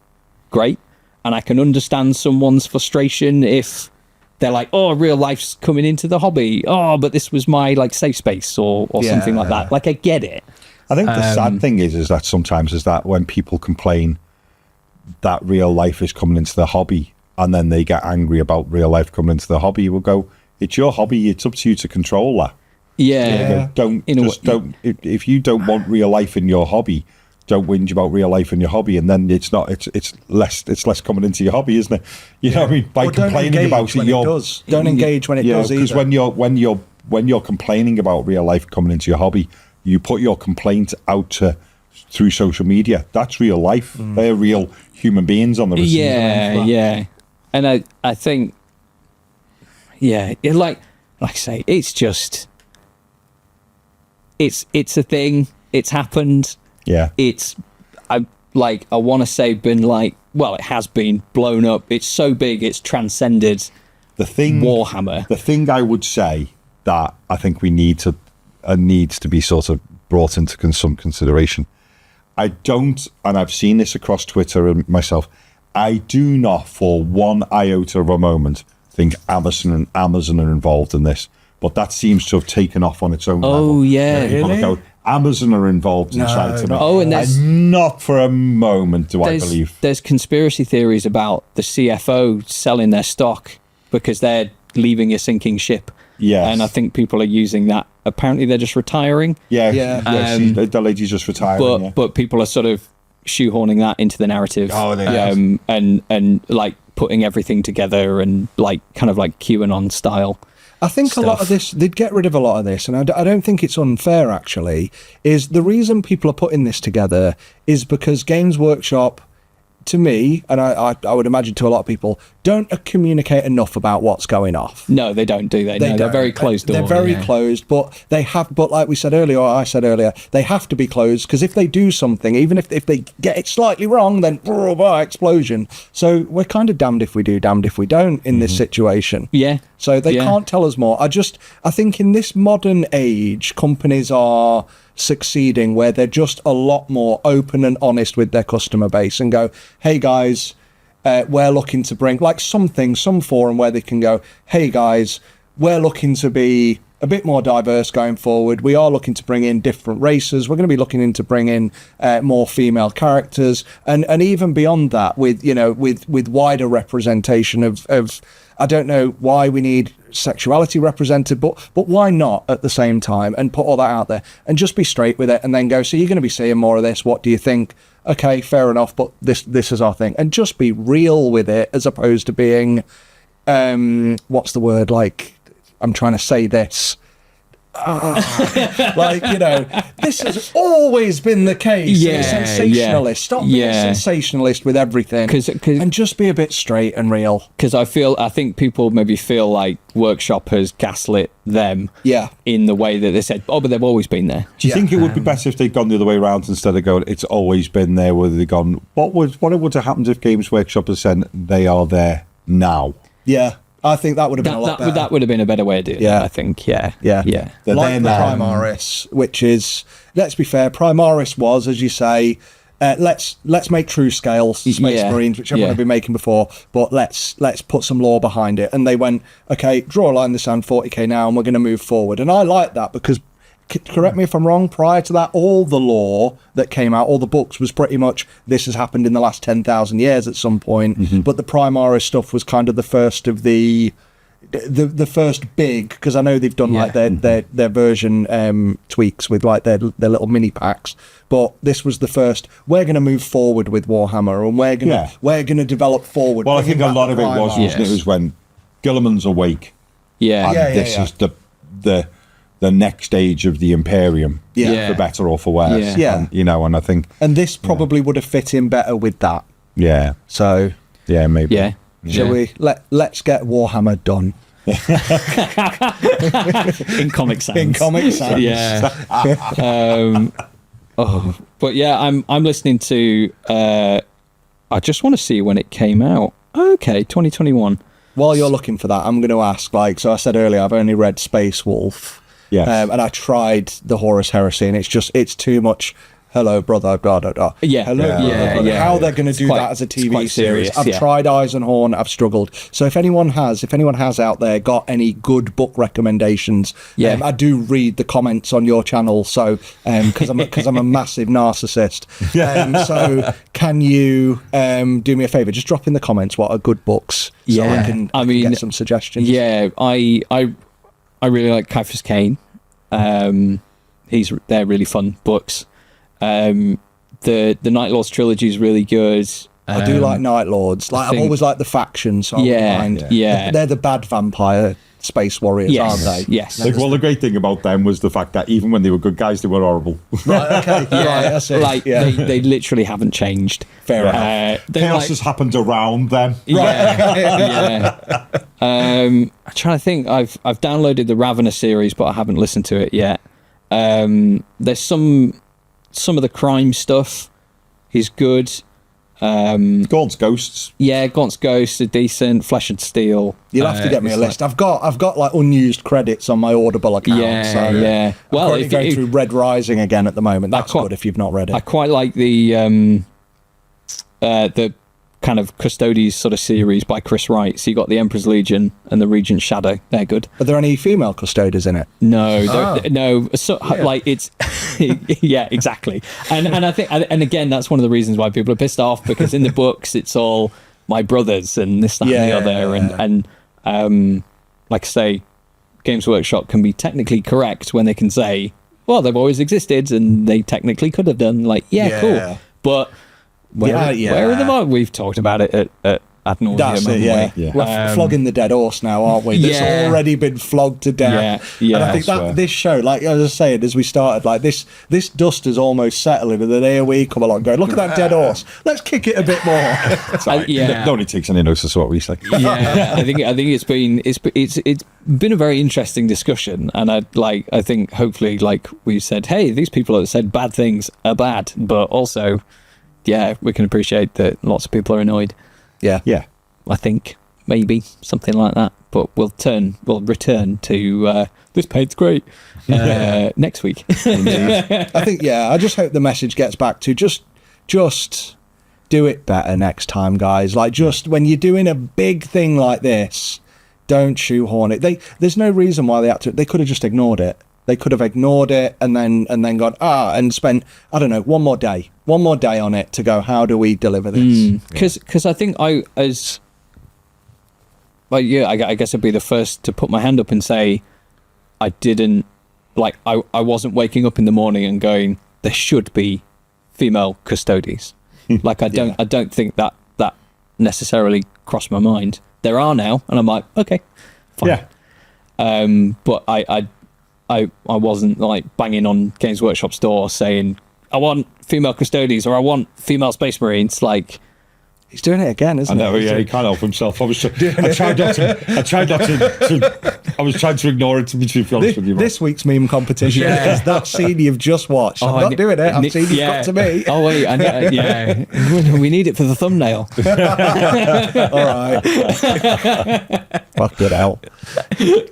great. And I can understand someone's frustration if they're like, oh, real life's coming into the hobby. Oh, but this was my like safe space or something like that. Like, I get it. I think the sad thing is that sometimes is that when people complain that real life is coming into the hobby and then they get angry about real life coming into the hobby, you will go, it's your hobby. It's up to you to control that. Yeah. If you don't want real life in your hobby, don't whinge about real life in your hobby, and then it's less coming into your hobby, isn't it? You know what I mean? By complaining about it, don't engage when it does. Because when you're complaining about real life coming into your hobby, you put your complaint out through social media. That's real life. They're real human beings on the receiving end. Yeah. And I think, like I say, it's just it's a thing. It's happened. Yeah. I want to say been like, well, it has been blown up. It's so big, it's transcended Warhammer. The thing I would say that I think we needs to be sort of brought into some consideration. I don't, and I've seen this across Twitter and myself, I do not for one iota of a moment think Amazon are involved in this. But that seems to have taken off on its own level. Oh, yeah. Really? Amazon are involved inside to me. Oh, and not for a moment do I believe. There's conspiracy theories about the CFO selling their stock because they're leaving a sinking ship. Yes. And I think people are using that. Apparently they're just retiring. Yeah. The lady's just retiring. But people are sort of shoehorning that into the narrative. Oh, they and like putting everything together and like kind of like QAnon style. I think a lot of this, they'd get rid of a lot of this, and I don't think it's unfair, actually, is the reason people are putting this together is because Games Workshop to me, and I would imagine to a lot of people, don't communicate enough about what's going off. No, they don't, do they? No, they're don't. very closed door. They're very closed, but but like we said earlier, or I said earlier, they have to be closed, because if they do something, even if they get it slightly wrong, then explosion. So we're kind of damned if we do, damned if we don't in this situation. Yeah. So they can't tell us more. I think in this modern age, companies are succeeding where they're just a lot more open and honest with their customer base and go, hey guys, we're looking to bring like some forum where they can go, hey guys, we're looking to be a bit more diverse going forward. We are looking to bring in different races. We're going to be looking into bring in more female characters, and even beyond that, with wider representation of I don't know why we need sexuality represented, but why not at the same time, and put all that out there and just be straight with it, and then go, so you're going to be seeing more of this. What do you think? Okay, fair enough, but this is our thing, and just be real with it, as opposed to being what's the word, like, I'm trying to say this. Like, this has always been the case. Yeah, sensationalist. Stop being sensationalist with everything, and just be a bit straight and real. Because I think people maybe feel like Workshop has gaslit them. Yeah. In the way that they said, but they've always been there. Do you think it would be better if they'd gone the other way around, instead of going, it's always been there? Whether they'd gone, what would have happened if Games Workshop had said they are there now? Yeah. I think that would have been a lot better. That would have been a better way of doing it, I think. Yeah. They're like the now. Primaris, which is, let's be fair, Primaris was, as you say, let's make true scale Space Marines, which everyone had been making before, but let's put some lore behind it. And they went, okay, draw a line in the sand, 40k now, and we're going to move forward. And I like that, because, correct me if I'm wrong, prior to that, all the lore that came out, all the books, was pretty much, this has happened in the last 10,000 years at some point. But the Primaris stuff was kind of the first of the first big, because I know they've done like their version tweaks with like their little mini packs, but this was the first, we're going to move forward with Warhammer, and we're going to develop forward. Well, I think a lot of it was, wasn't it? It was when Gilliman's awake. Yeah. And this is the next stage of the Imperium, for better or for worse. And, and I think, and this probably would have fit in better with that. Yeah. So maybe. Yeah. Shall we let's get Warhammer done? In Comic Sans. In Comic Sans. Yeah. But yeah, I'm listening to. I just want to see when it came out. Okay, 2021. While you're looking for that, I'm going to ask. So I said earlier, I've only read Space Wolf. Yes. And I tried the Horus Heresy, and it's too much. Hello, brother. Yeah. Hello, brother. How they're going to do that as a TV series? I've tried Eisenhorn. I've struggled. So if anyone has out there got any good book recommendations, I do read the comments on your channel. So because I'm a massive narcissist. So can you do me a favor? Just drop in the comments what are good books. So I can get some suggestions. Yeah, I really like Caiaphas Cain. They're really fun books. The Night Lords trilogy is really good. I do like Night Lords. I've always liked the faction, so they're the bad vampire space warriors, aren't they? Yes. The great thing about them was the fact that even when they were good guys, they were horrible. Right, okay. Right, that's it. They literally haven't changed. Fair enough. Chaos has happened around them. Yeah. I'm trying to think. I've downloaded the Ravener series, but I haven't listened to it yet. There's some of the crime stuff is good. Gaunt's Ghosts. Yeah, Gaunt's Ghosts are decent. Flesh and Steel. You'll have to get me a list. I've got like unused credits on my Audible account. Yeah. Well, I'm going through Red Rising again at the moment. That's good if you've not read it. I quite like the kind of Custodes sort of series by Chris Wright. So you got the Emperor's Legion and the Regent's Shadow. They're good. Are there any female Custodes in it? No, no. So like it's exactly. And I think, and again, that's one of the reasons why people are pissed off, because in the books it's all my brothers and this, that, and the other, and like I say, Games Workshop can be technically correct when they can say, well, they've always existed and they technically could have done. Like, cool, but. Where are the marks? We've talked about it at ad nauseum. That's it, haven't we? yeah. We're flogging the dead horse now, aren't we? That's Yeah. already been flogged to death. Yeah, And I think elsewhere. that this show, like I was saying, as we started, like this dust is almost settling, and then here we come along going, look at that dead horse. Let's kick it a bit more. Yeah. Nobody takes any notice of what we say. Yeah, I think it's been a very interesting discussion, and I think hopefully, like we said, hey, these people that said bad things are bad, but also, yeah, we can appreciate that lots of people are annoyed. Yeah. Yeah. I think maybe something like that, but we'll return to this paint's great next week. I think, I just hope the message gets back to just do it better next time, guys. Like, just when you're doing a big thing like this, don't shoehorn it. There's no reason why they had to. They could have just ignored it. They could have ignored it and then gone and spent, I don't know, one more day on it to go, how do we deliver this? Because I think I guess I'd be the first to put my hand up and say I didn't, like, I wasn't waking up in the morning and going, there should be female custodies. Like, I don't think that necessarily crossed my mind. There are now, and I'm like, okay, fine. Yeah. But I wasn't like banging on Games Workshop's door saying I want female custodians or I want female Space Marines. Like, He's doing it again, isn't I know, he? yeah, he can't help himself. I was trying not to. I was trying to ignore it, to be honest with you. Man. This week's meme competition is that scene you've just watched. I'm not doing it. I've seen you've got to me. Oh wait, we need it for the thumbnail. All right. Fuck it out.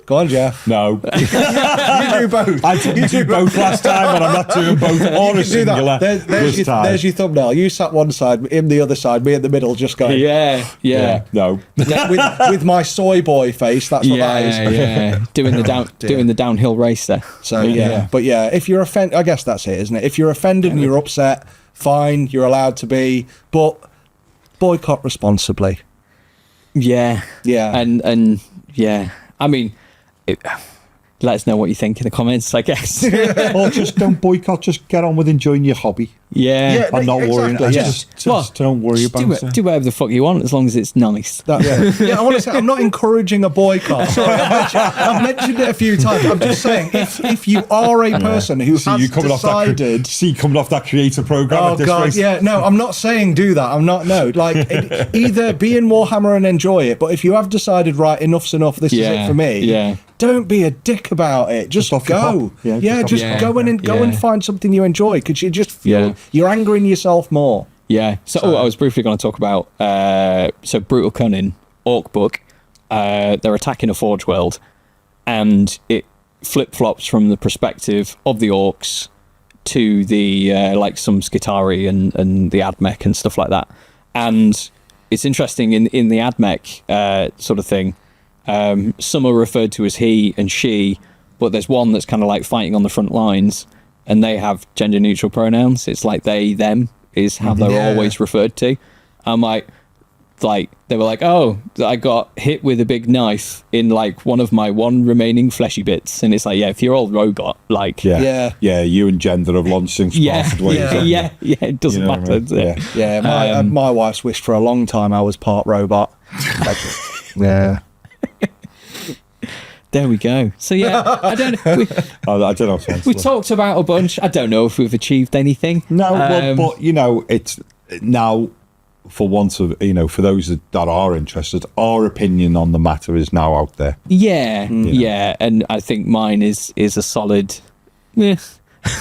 Go on, Jeff. No. You do both. I didn't do both last time, and I'm not doing both or a Do that. singular this time. There's your thumbnail. You sat one side, him the other side, me in the middle, just going. Yeah. No. with my soy boy face. That's what that is. Yeah. Doing the downhill race there. So but if you're offended, I guess that's it, isn't it? If you're offended and you're upset, fine, you're allowed to be, but boycott responsibly. Yeah. And I mean, let us know what you think in the comments, I guess. Or just don't boycott. Just get on with enjoying your hobby. Yeah. I'm not worrying. exactly, yeah. Just don't worry about it. Do whatever the fuck you want as long as it's nice. I want to say I'm not encouraging a boycott. Sorry, I've mentioned it a few times. I'm just saying if you are a person who has decided, coming off that creator program. oh at this god, race. yeah, no, I'm not saying do that. I'm not either be in Warhammer and enjoy it, but if you have decided right, enough's enough, this is it for me. Yeah. Don't be a dick about it. Just off your go. hop. Yeah, Just Yeah. go in and go and find something you enjoy, because you just feel you're angering yourself more. Yeah. So I was briefly going to talk about Brutal Cunning, Orc Book. They're attacking a Forge world, and it flip-flops from the perspective of the orcs to the like some Skitarii and the Admech and stuff like that. And it's interesting in the Admech sort of thing. Some are referred to as he and she, but there's one that's kind of like fighting on the front lines, and they have gender neutral pronouns. It's like they, them is how they're always referred to. I'm like they were like, oh, I got hit with a big knife in like one of my remaining fleshy bits, and it's like, yeah, if you're all robot, like Yeah, you and gender have launched since parted ways. It doesn't You know matter. what I mean? Does it? Yeah, my wife's wished for a long time I was part robot. Yeah. There we go. So yeah, I don't know. I don't know. If to We answer. talked about a bunch. I don't know if we've achieved anything. No, but it's now, for once of for those that are interested, our opinion on the matter is now out there. Yeah, and I think mine is a solid. Yeah.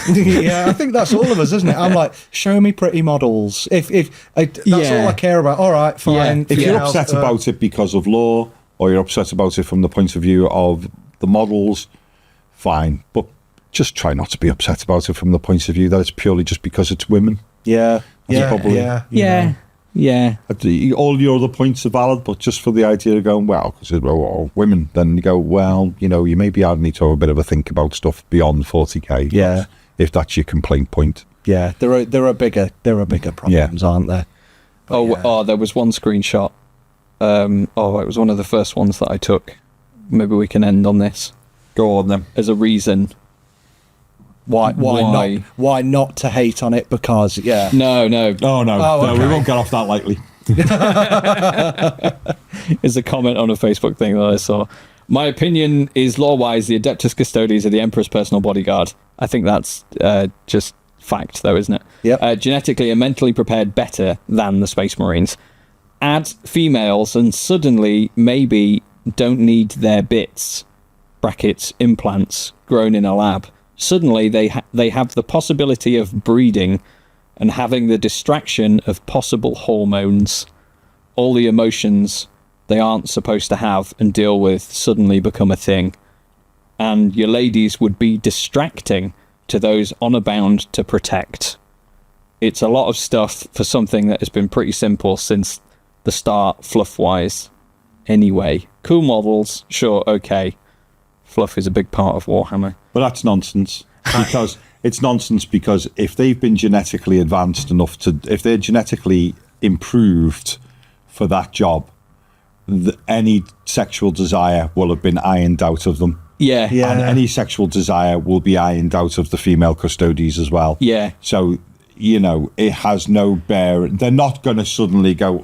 Yeah, I think that's all of us, isn't it? I'm like, show me pretty models. That's all I care about. All right, fine. If you're upset about it because of law, or you're upset about it from the point of view of the models, fine. But just try not to be upset about it from the point of view that it's purely just because it's women. Yeah. All your other points are valid, but just for the idea of going, well, because it's women, then you go, well, you maybe I need to have a bit of a think about stuff beyond 40k. Yeah. If that's your complaint point. Yeah, there are bigger problems, aren't there? But there was one screenshot. It was one of the first ones that I took. Maybe we can end on this. Go on then. As a reason. Why not to hate on it? Because No. Oh no, okay. we won't get off that lightly. Is a comment on a Facebook thing that I saw. My opinion is lore-wise, the Adeptus Custodes are the Emperor's personal bodyguard. I think that's just fact, though, isn't it? Yep. Genetically and mentally prepared better than the Space Marines. Add females and suddenly maybe don't need their bits, brackets, implants, grown in a lab. Suddenly they have the possibility of breeding and having the distraction of possible hormones. All the emotions they aren't supposed to have and deal with suddenly become a thing. And your ladies would be distracting to those honor bound to protect. It's a lot of stuff for something that has been pretty simple since the start, fluff-wise. Anyway, cool models, sure, okay. Fluff is a big part of Warhammer. But that's nonsense. Because it's nonsense because if they've been genetically advanced enough if they're genetically improved for that job, any sexual desire will have been ironed out of them. Yeah. And any sexual desire will be ironed out of the female custodies as well. Yeah. So, it has no bearing. They're not going to suddenly go,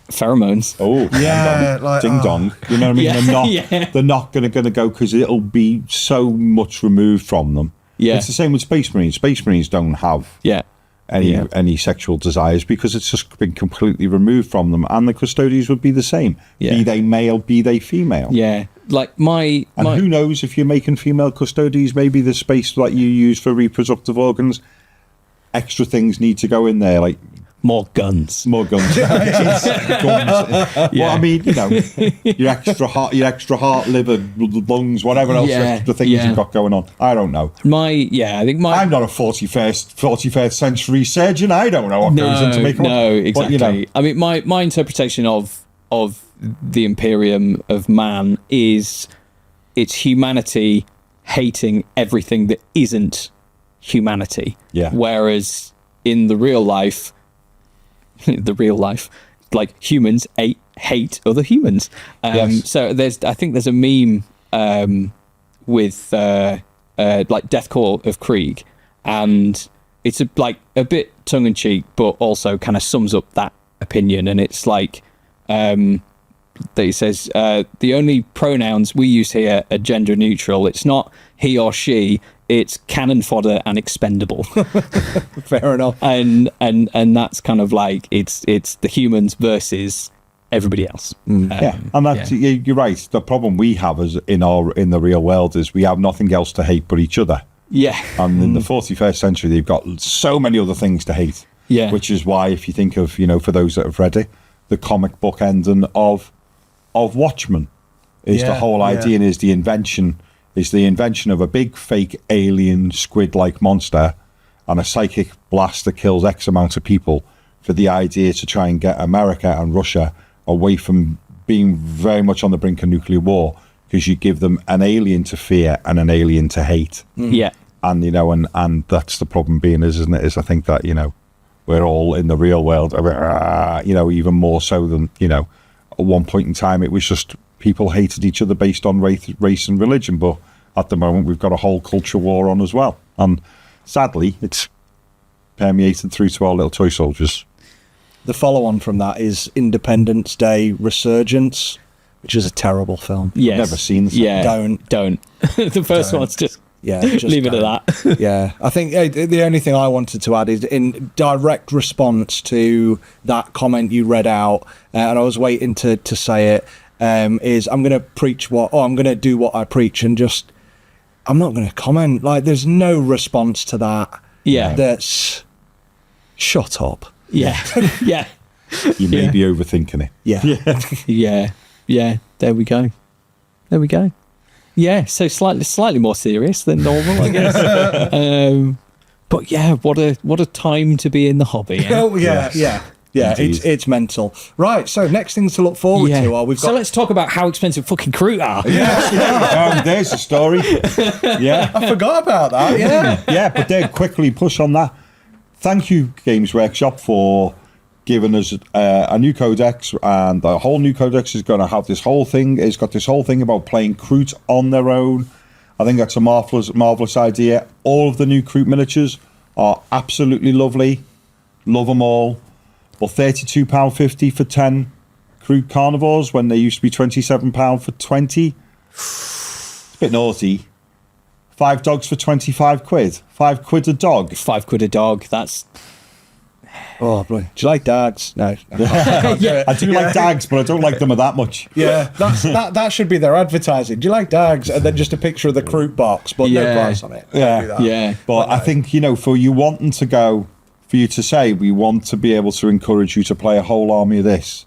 pheromones. Yeah, like, ding dong. You know what I mean? Yeah. They're not going to go because it'll be so much removed from them. Yeah. It's the same with Space Marines. Space Marines don't have any sexual desires because it's just been completely removed from them, and the custodians would be the same. Be they male, be they female. Yeah. Like who knows, if you're making female custodians, maybe the space that you use for reproductive organs, extra things need to go in there, like more guns. Guns. Well, I mean, your extra heart, liver, lungs, whatever else extra things you've got going on. I don't know. I'm not a 41st century surgeon. I don't know what goes into making one. No, exactly. But, I mean, my interpretation of the Imperium of man is it's humanity hating everything that isn't humanity. Yeah. Whereas in the real life, like humans hate other humans. So I think there's a meme with like Death Call of Krieg, and it's a bit tongue in cheek, but also kind of sums up that opinion. And it's like that he says the only pronouns we use here are gender neutral. It's not he or she. It's cannon fodder and expendable. Fair enough. And that's kind of like it's the humans versus everybody else. And that's you're right. The problem we have is in the real world is we have nothing else to hate but each other. Yeah. And in the 41st century, they've got so many other things to hate. Yeah. Which is why, if you think of, for those that have read it, the comic book ending of Watchmen is the whole idea, and is the invention of a big fake alien squid-like monster and a psychic blast that kills X amount of people, for the idea to try and get America and Russia away from being very much on the brink of nuclear war, because you give them an alien to fear and an alien to hate. Yeah. And, and that's the problem being, isn't it? Is I think that, we're all in the real world, even more so than, at one point in time, it was just people hated each other based on race and religion. But at the moment, we've got a whole culture war on as well. And sadly, it's permeated through to our little toy soldiers. The follow-on from that is Independence Day Resurgence, which is a terrible film. Yes. Never seen the Don't. The first one's just... just leave it at that. Yeah, I think the only thing I wanted to add is in direct response to that comment you read out, and I was waiting to say it, is I'm going to I'm going to do what I preach, and I'm not going to comment. Like, there's no response to that. Yeah. That's shut up. Yeah. Yeah. You may be overthinking it. Yeah. There we go. Yeah, so slightly more serious than normal, I guess. But yeah, what a time to be in the hobby. Eh? Oh yeah. It's mental. Right, so next things to look forward to are So let's talk about how expensive fucking Kroot are. There's the story. Yeah, I forgot about that. Yeah, but they quickly push on that. Thank you, Games Workshop, for giving us a new codex, and the whole new codex is going to have this whole thing. It's got this whole thing about playing Kroot on their own. I think that's a marvelous idea. All of the new Kroot miniatures are absolutely lovely. Love them all. But £32.50 for 10 crude carnivores when they used to be £27 for 20. It's a bit naughty. 5 dogs for 25 quid. £5 a dog. £5 a dog. That's Oh, boy. Do you like dogs? No. yeah. I do like dags, but I don't like them that much. Yeah, that should be their advertising. Do you like dogs? And then just a picture of the Kroot box, but no price on it. Yeah. Do that. Yeah. But I think, you know, for you wanting to go, for you to say, we want to be able to encourage you to play a whole army of this,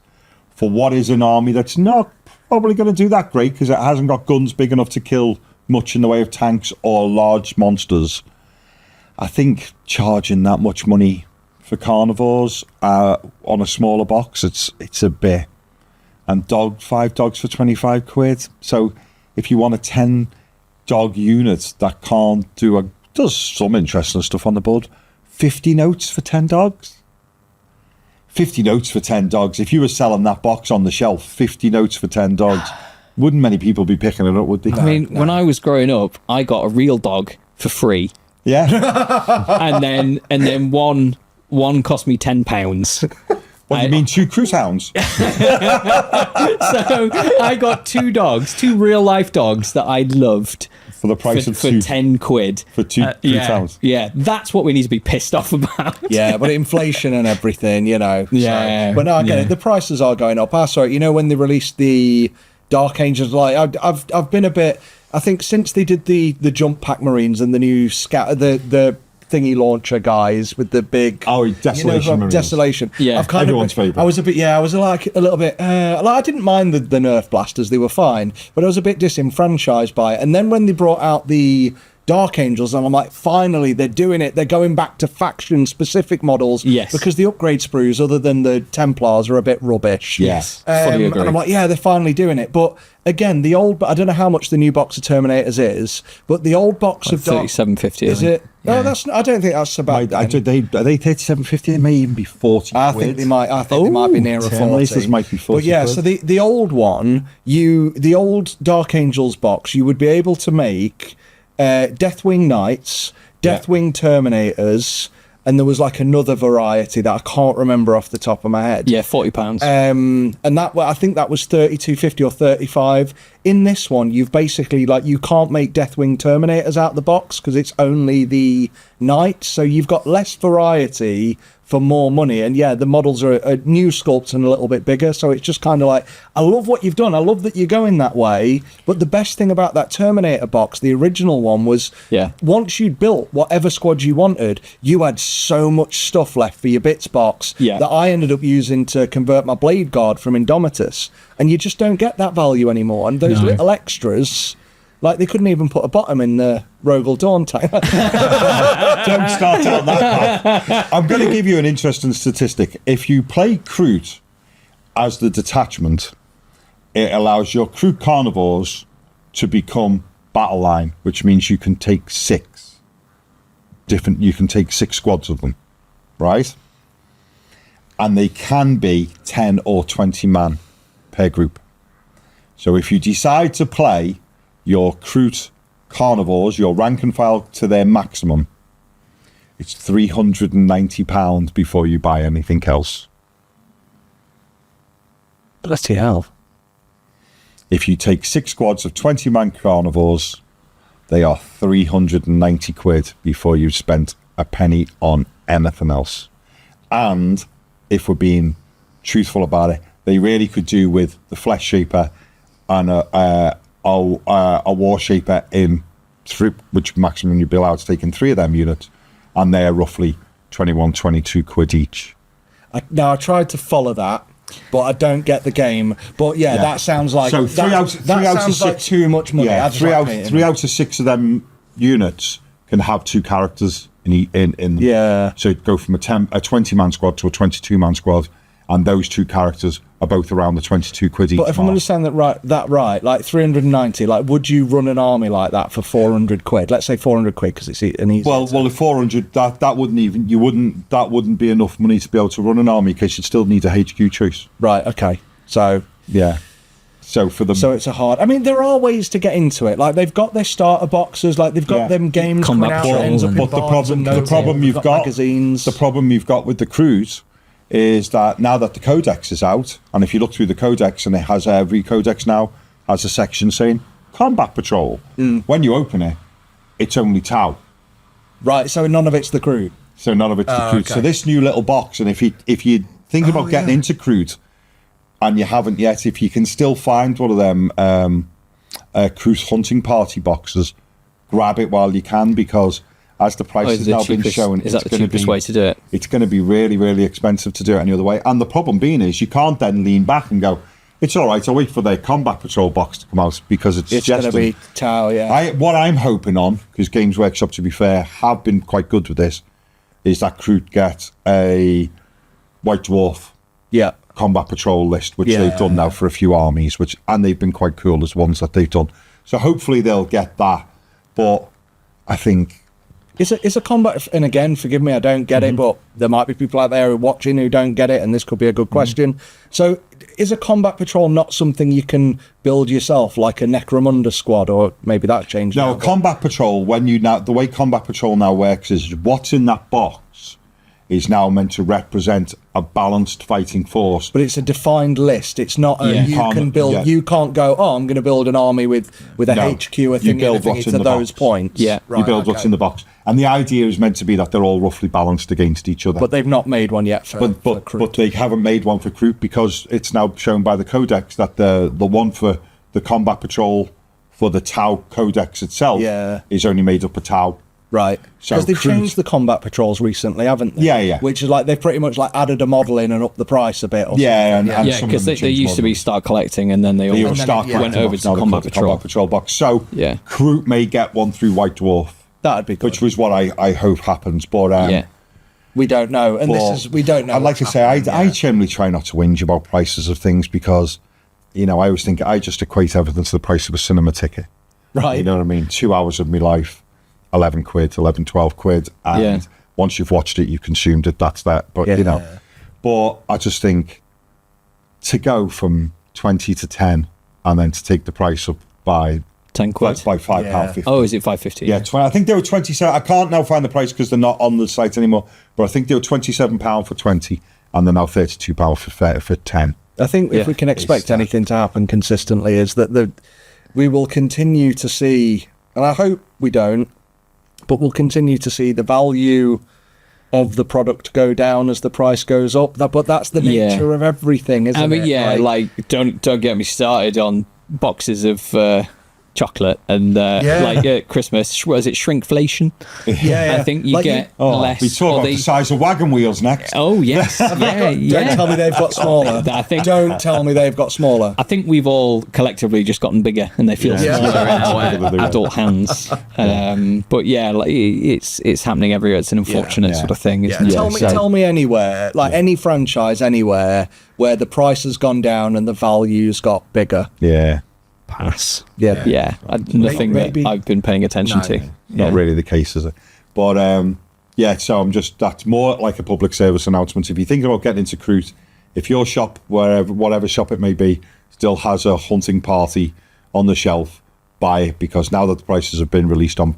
for what is an army that's not probably going to do that great because it hasn't got guns big enough to kill much in the way of tanks or large monsters. I think charging that much money for carnivores on a smaller box, it's a bit. And 5 dogs for 25 quid. So if you want a 10 dog unit that does some interesting stuff on the board, 50 notes for 10 dogs. 50 notes for 10 dogs. If you were selling that box on the shelf, 50 notes for 10 dogs, wouldn't many people be picking it up, would they? I mean, when I was growing up, I got a real dog for free. Yeah. and then one cost me £10. What do you mean, 2 cruise hounds? So I got 2 dogs, 2 real life dogs that I loved For the price of for 2 10 quid. For 2 cruise hounds. Yeah, that's what we need to be pissed off about. Yeah, but inflation and everything, you know. Yeah. So. But no, again, the prices are going up. Sorry, you know, when they released the Dark Angels, like I've been a bit. I think since they did the Jump Pack Marines and the new the thingy launcher guys with the big Desolation Marines. Desolation. Yeah, I've kind everyone's of, favourite. I was a bit, I was like a little bit. I didn't mind the Nerf blasters; they were fine, but I was a bit disenfranchised by it. And then when they brought out the Dark Angels, and I'm like, finally, they're doing it. They're going back to faction-specific models. Yes. Because the upgrade sprues, other than the Templars, are a bit rubbish. Yes. Fully agree. And I'm like, yeah, they're finally doing it. But again, I don't know how much the new box of Terminators is, but the old box of Dark... £37.50. Is it? No, I don't think that's so bad. Are they £37.50? It may even be 40 I quid. think they might be nearer 40. Terminators might be 40 But yeah, quid. so the old one, the old Dark Angels box, you would be able to make Deathwing Knights, Deathwing Terminators, and there was like another variety that I can't remember off the top of my head. Yeah, £40. And that, I think that was $32.50 or $35. In this one, you've basically, like, you can't make Deathwing Terminators out the box because it's only the Knights, so you've got less variety for more money. And yeah, the models are a new sculpt and a little bit bigger, so it's just kind of like, I love what you've done, I love that you're going that way, but the best thing about that Terminator box, the original one, was once you'd built whatever squad you wanted, you had so much stuff left for your bits box that I ended up using to convert my Blade Guard from Indomitus, and you just don't get that value anymore. And those little extras, like, they couldn't even put a bottom in the Rogel Dawn tank. Don't start down that path. I'm going to give you an interesting statistic. If you play Kroot as the detachment, it allows your Kroot carnivores to become battle line, which means you can take 6 squads of them, right? And they can be 10 or 20 man per group. So if you decide to play your Kroot carnivores, your rank and file to their maximum, it's £390 before you buy anything else. Bloody hell. If you take 6 squads of 20 man carnivores, they are 390 quid before you've spent a penny on anything else. And if we're being truthful about it, they really could do with the Flesh Shaper and a War Shaper in 3, which maximum you'd be allowed to take in 3 of them units, and they're roughly 21, 22 quid each. Now, I tried to follow that, but I don't get the game. But yeah, that sounds like so three out of 6, like too much money. Yeah, 3 out of 6 of them units can have 2 characters in them. Yeah. So it'd go from a 20-man squad to a 22-man squad, and those 2 characters are both around the 22 quid each. But if I'm understanding that right, like 390, like, would you run an army like that for 400 quid? Let's say 400 quid because it's an easy. Well, if 400, that wouldn't be enough money to be able to run an army because you'd still need a HQ choice. Right. Okay. So yeah. So for them, so it's a hard. I mean, there are ways to get into it. Like, they've got their starter boxes. Like, they've got them games coming out. But the problem you've got magazines. the problem you've got with the Cruise is that now that the codex is out, and if you look through the codex, and it has every codex now has a section saying Combat Patrol. When you open it, it's only Tau. Right, so none of it's the crew. So none of it's the Crute. Okay. So this new little box, and if you think about getting into Crute, and you haven't yet, if you can still find one of them Crute hunting party boxes, grab it while you can, because as the price has now been shown, is that the cheapest way to do it? It's going to be really, really expensive to do it any other way. And the problem being is you can't then lean back and go, it's all right, I'll wait for the Combat Patrol box to come out, because it's It's going to be Tau, yeah. What I'm hoping on, because Games Workshop, to be fair, have been quite good with this, is that Crute get a White Dwarf Yeah. Combat Patrol list, which Yeah. they've done now for a few armies, and they've been quite cool as ones that they've done. So hopefully they'll get that. But I think It's a combat, and again, forgive me, I don't get it, but there might be people out there who are watching who don't get it, and this could be a good question. So, is a combat patrol not something you can build yourself, like a Necromunda squad, or maybe that changed? no, now, but- Combat Patrol, the way Combat Patrol now works is what's in that box is now meant to represent a balanced fighting force. But it's a defined list. It's not a, Yeah. you Can't- can build. yeah. You can't go. Oh, I'm going to build an army with a No. HQ, a You thing, build everything what's to in the those box. points. Yeah. You build what's in the box. And the idea is meant to be that they're all roughly balanced against each other. But they've not made one yet for. for Crew. But they haven't made one for Crute, because it's now shown by the Codex that the one for the Combat Patrol for the Tau Codex itself Yeah. is only made up of Tau. Right, So because they've Crew- changed the combat patrols recently, haven't they? Yeah, yeah. Which is like they've pretty much like added a model in and upped the price a bit. Or Yeah, something. and Yeah, some of because them they changed used to be more. start collecting, and then they all They were And then start it- yeah. went collecting over box, to now they're Combat called the Patrol. Combat Patrol box. So Yeah. Crute may get one through White Dwarf, That'd be good. which was what I hope happens. But Yeah. we don't know, and but this is we don't know. I'd like to what's say happening I yet. generally try not to whinge about prices of things, because I always think I just equate everything to the price of a cinema ticket. Right. You know what I mean? 2 hours of my life, 11 quid, 11, 12 quid. And Yeah. once you've watched it, you've consumed it, that's that. But, Yeah. but I just think to go from 20 to 10 and then to take the price up by 10 quid. by £5.50. Oh, is it 550? Yeah, 20, I think they were 27. I can't now find the price because they're not on the site anymore. But I think they were £27 for 20, and they're now £32 for 10. I think Yeah. if we can expect It's, anything to happen consistently, is that we will continue to see, and I hope we don't, but we'll continue to see the value of the product go down as the price goes up. But that's the Yeah. nature of everything, isn't it? I mean, yeah, like don't get me started on boxes of chocolate and like at Christmas. Was it shrinkflation? yeah, I think you Like get Oh, less. we talk or about they- the size of wagon wheels next. Oh yes, yeah, yeah. Don't tell me they've got smaller. I think- Don't tell me they've got smaller. I think we've all collectively just gotten bigger, and they feel Yeah. smaller in Yeah. our adult hands. But yeah, like it's happening everywhere. It's an unfortunate Yeah. sort of thing. Yeah, Isn't it? tell me anywhere, like any franchise anywhere where the price has gone down and the value's got bigger. Yeah. Pass. Yeah. Yeah, nothing Maybe- that I've been paying attention to. Not really the case, is it? But yeah, so that's more like a public service announcement. If you think about getting into Crute, if your shop, whatever shop it may be, still has a hunting party on the shelf, buy it, because now that the prices have been released on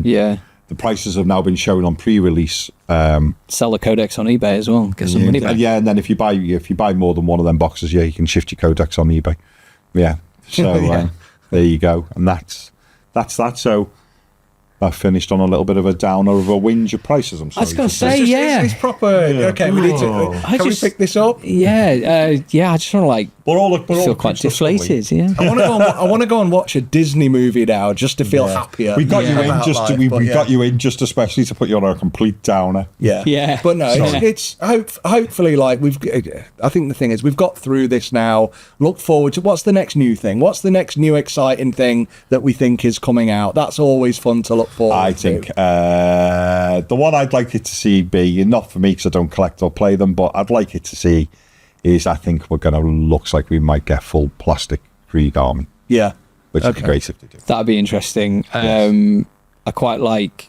Yeah. the prices have now been shown on pre-release. Sell the codex on eBay as well. Get some money back. Yeah, and then if you buy more than one of them boxes, yeah, you can shift your codex on eBay. Yeah. So Yeah. there you go, and that's that. So I finished on a little bit of a downer of a whinge of prices. I'm sorry. was gonna to say, It's, yeah. it's proper. Okay, we need to. I Can we just- pick this up? Yeah, I just want to like But all feel quite deflated. Yeah. I want to go and watch a Disney movie now just to feel happier. We got you in about just life, we but yeah. got you in just especially to put you on a complete downer. Yeah, Yeah. But no, Sorry. it's hopefully like I think the thing is we've got through this now. Look forward to what's the next new thing. What's the next new exciting thing that we think is coming out? That's always fun to look forward to. I think the one I'd like it to see be, not for me because I don't collect or play them, but I'd like it to see is I think we're going to looks like we might get full plastic free garment, Yeah, which would be Okay. great if they do. That'd be interesting. I quite like.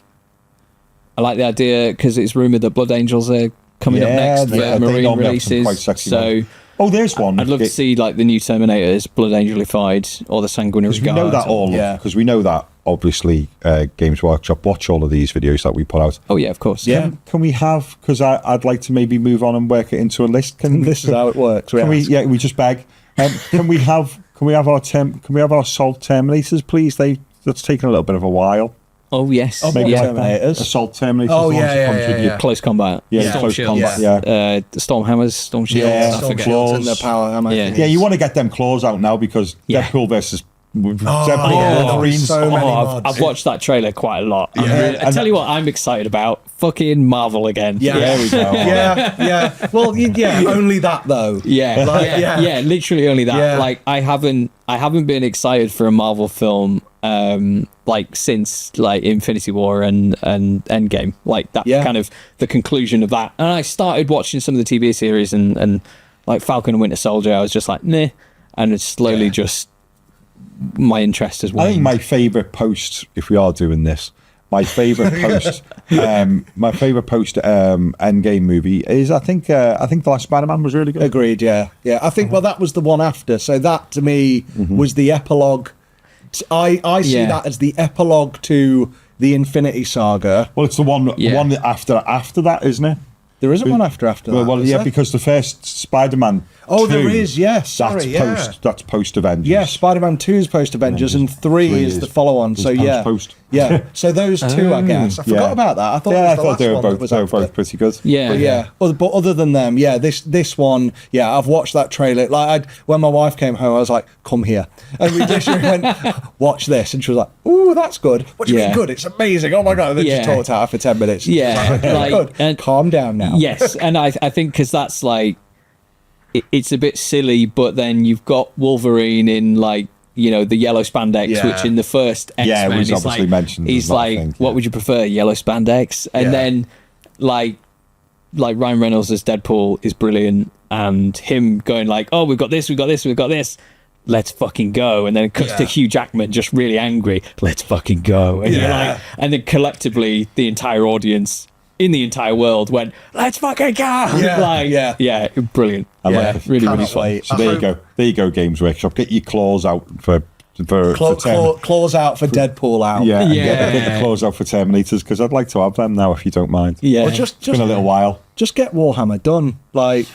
I like the idea because it's rumored that Blood Angels are coming up next for they marine normally have some releases. quite sexy So ones. Oh, there's one. I'd love to see like the new Terminators, Blood Angelified, or the Sanguinary because we know Guard. that all. Yeah. Because we know that obviously Games Workshop watch all of these videos that we put out. Oh yeah, of course. Yeah. Can we have? Because I'd like to maybe move on and work it into a list. This is how it works. Can we? Yeah, we just beg. Can we have? Can we have our Assault Terminators, please? That's taken a little bit of a while. Oh yes. Oh, Maybe yeah. like that. Terminators. Assault Terminators. Oh, the ones yeah, that yeah, comes yeah, with yeah. you. Close combat. Yeah, Storm close Shields. combat. Yeah. The Storm Hammers, Storm Shields. Yeah, I Storm forget. Claws. Shields and the power hammer. Yeah. Yeah, you want to get them claws out now because Yeah. Deadpool versus Deadpool yeah. Wolverines. So many mods. I've watched that trailer quite a lot. I tell you what, I'm excited about fucking Marvel again. Yeah. There we go. Yeah. Well, yeah. Only that though. Yeah, Like, yeah, literally only that. Yeah. Like I haven't been excited for a Marvel film like since like Infinity War and Endgame. Like that kind of the conclusion of that. And I started watching some of the TV series and like Falcon and Winter Soldier. I was just like, nah, and it's slowly just my interest has waned. I think my favourite post, if we are doing this, my favourite post Endgame movie is I think the last Spider-Man was really good. Agreed. Yeah. I think that was the one after. So that to me was the epilogue. I see that as the epilogue to the Infinity Saga. Well, it's the one after that, isn't it? There isn't one after that. Well, is yeah, there? because the first Spider-Man. Oh, 2, there is. Yes. Sorry. That's post Avengers. Yeah, Spider-Man 2 is post Avengers, and 3 is the follow-on. So post. Yeah. So those two, I guess. I forgot about that. I thought it was the last one that was after. both pretty good. Yeah. But other than them, this one, I've watched that trailer. Like when my wife came home, I was like, "Come here," and we literally went, "Watch this," and she was like, "Ooh, that's good." What do you mean good? It's amazing. Oh my god! And then she talked out for 10 minutes. Yeah, good. And calm down now. Yes, and I think because that's like it's a bit silly, but then you've got Wolverine in like the yellow spandex, which in the first X-Men it was is obviously like, mentioned. he's like, what would you prefer, yellow spandex? And then like Ryan Reynolds as Deadpool is brilliant, and him going like, oh, we've got this, let's fucking go. And then it cuts to Hugh Jackman just really angry, let's fucking go. And you're like, and then collectively the entire audience in the entire world went, let's fucking go. Brilliant. I love it. Really fun. Wait. So there you go, Games Workshop. Get your claws out for claws out for Deadpool out. Yeah, get the claws out for Terminators, because I'd like to have them now, if you don't mind. Yeah. Well, It's been a little while. Just get Warhammer done. Like,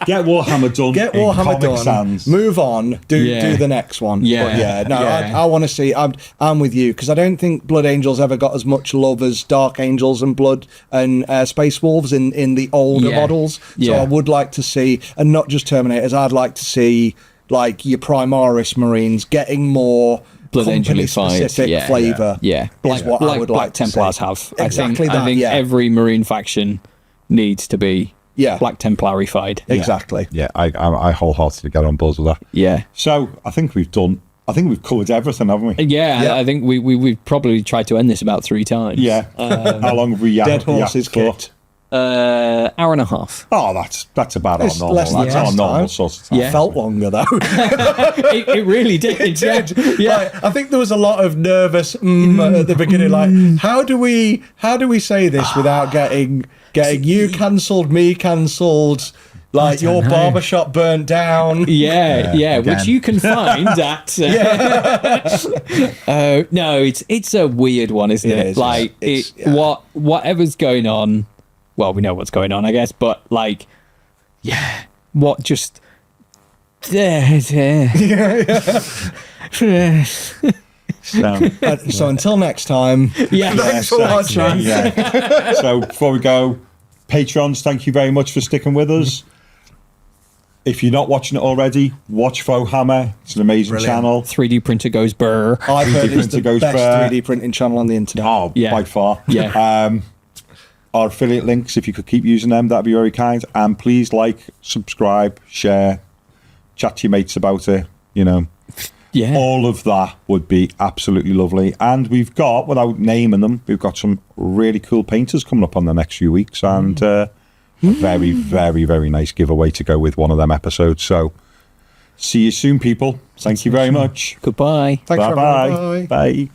Get Warhammer done. get in Warhammer Comic done. Sans. Move on. Do the next one. Yeah. But I want to see. I'm with you, because I don't think Blood Angels ever got as much love as Dark Angels and Blood and Space Wolves in the older models. So I would like to see, and not just Terminators. I'd like to see like your Primaris Marines getting more Blood Angel-ified, specific flavour. Yeah. Is what I would Black like to Templars see. have. Exactly I think every Marine faction needs to be Black Templarified. Exactly. Yeah, I wholeheartedly get on board with that. Yeah. So I think we've covered everything, haven't we? Yeah, I think we've probably tried to end this about 3 times. Yeah. How long have we Dead Horses for? kit. Hour and a half. Oh, that's about our It's normal. less than That's our last normal time. sort of time. Yeah. Felt longer though. it really did. Yeah. Like, I think there was a lot of nervous at the beginning. Like, how do we say this without getting you cancelled, me cancelled, like your barbershop burnt down? Yeah, again. which you can find at. No, it's a weird one, isn't it? It is, like whatever's going on. Well, we know what's going on, I guess, but like, what just. So until next time. Thanks for watching. Yeah. So before we go, Patrons, thank you very much for sticking with us. If you're not watching it already, watch Faux Hammer. It's an amazing channel. 3D printer goes burr. I've heard it's the printer goes best for- 3D printing channel on the internet. Oh, by far. Yeah. Our affiliate links, if you could keep using them, that'd be very kind. And please subscribe, share, chat to your mates about it. Yeah. All of that would be absolutely lovely. And we've got, without naming them, we've got some really cool painters coming up on the next few weeks, and a very, very, very nice giveaway to go with one of them episodes. So see you soon, people. Thank you very much. Goodbye. Thanks, Bye-bye. everyone. Bye.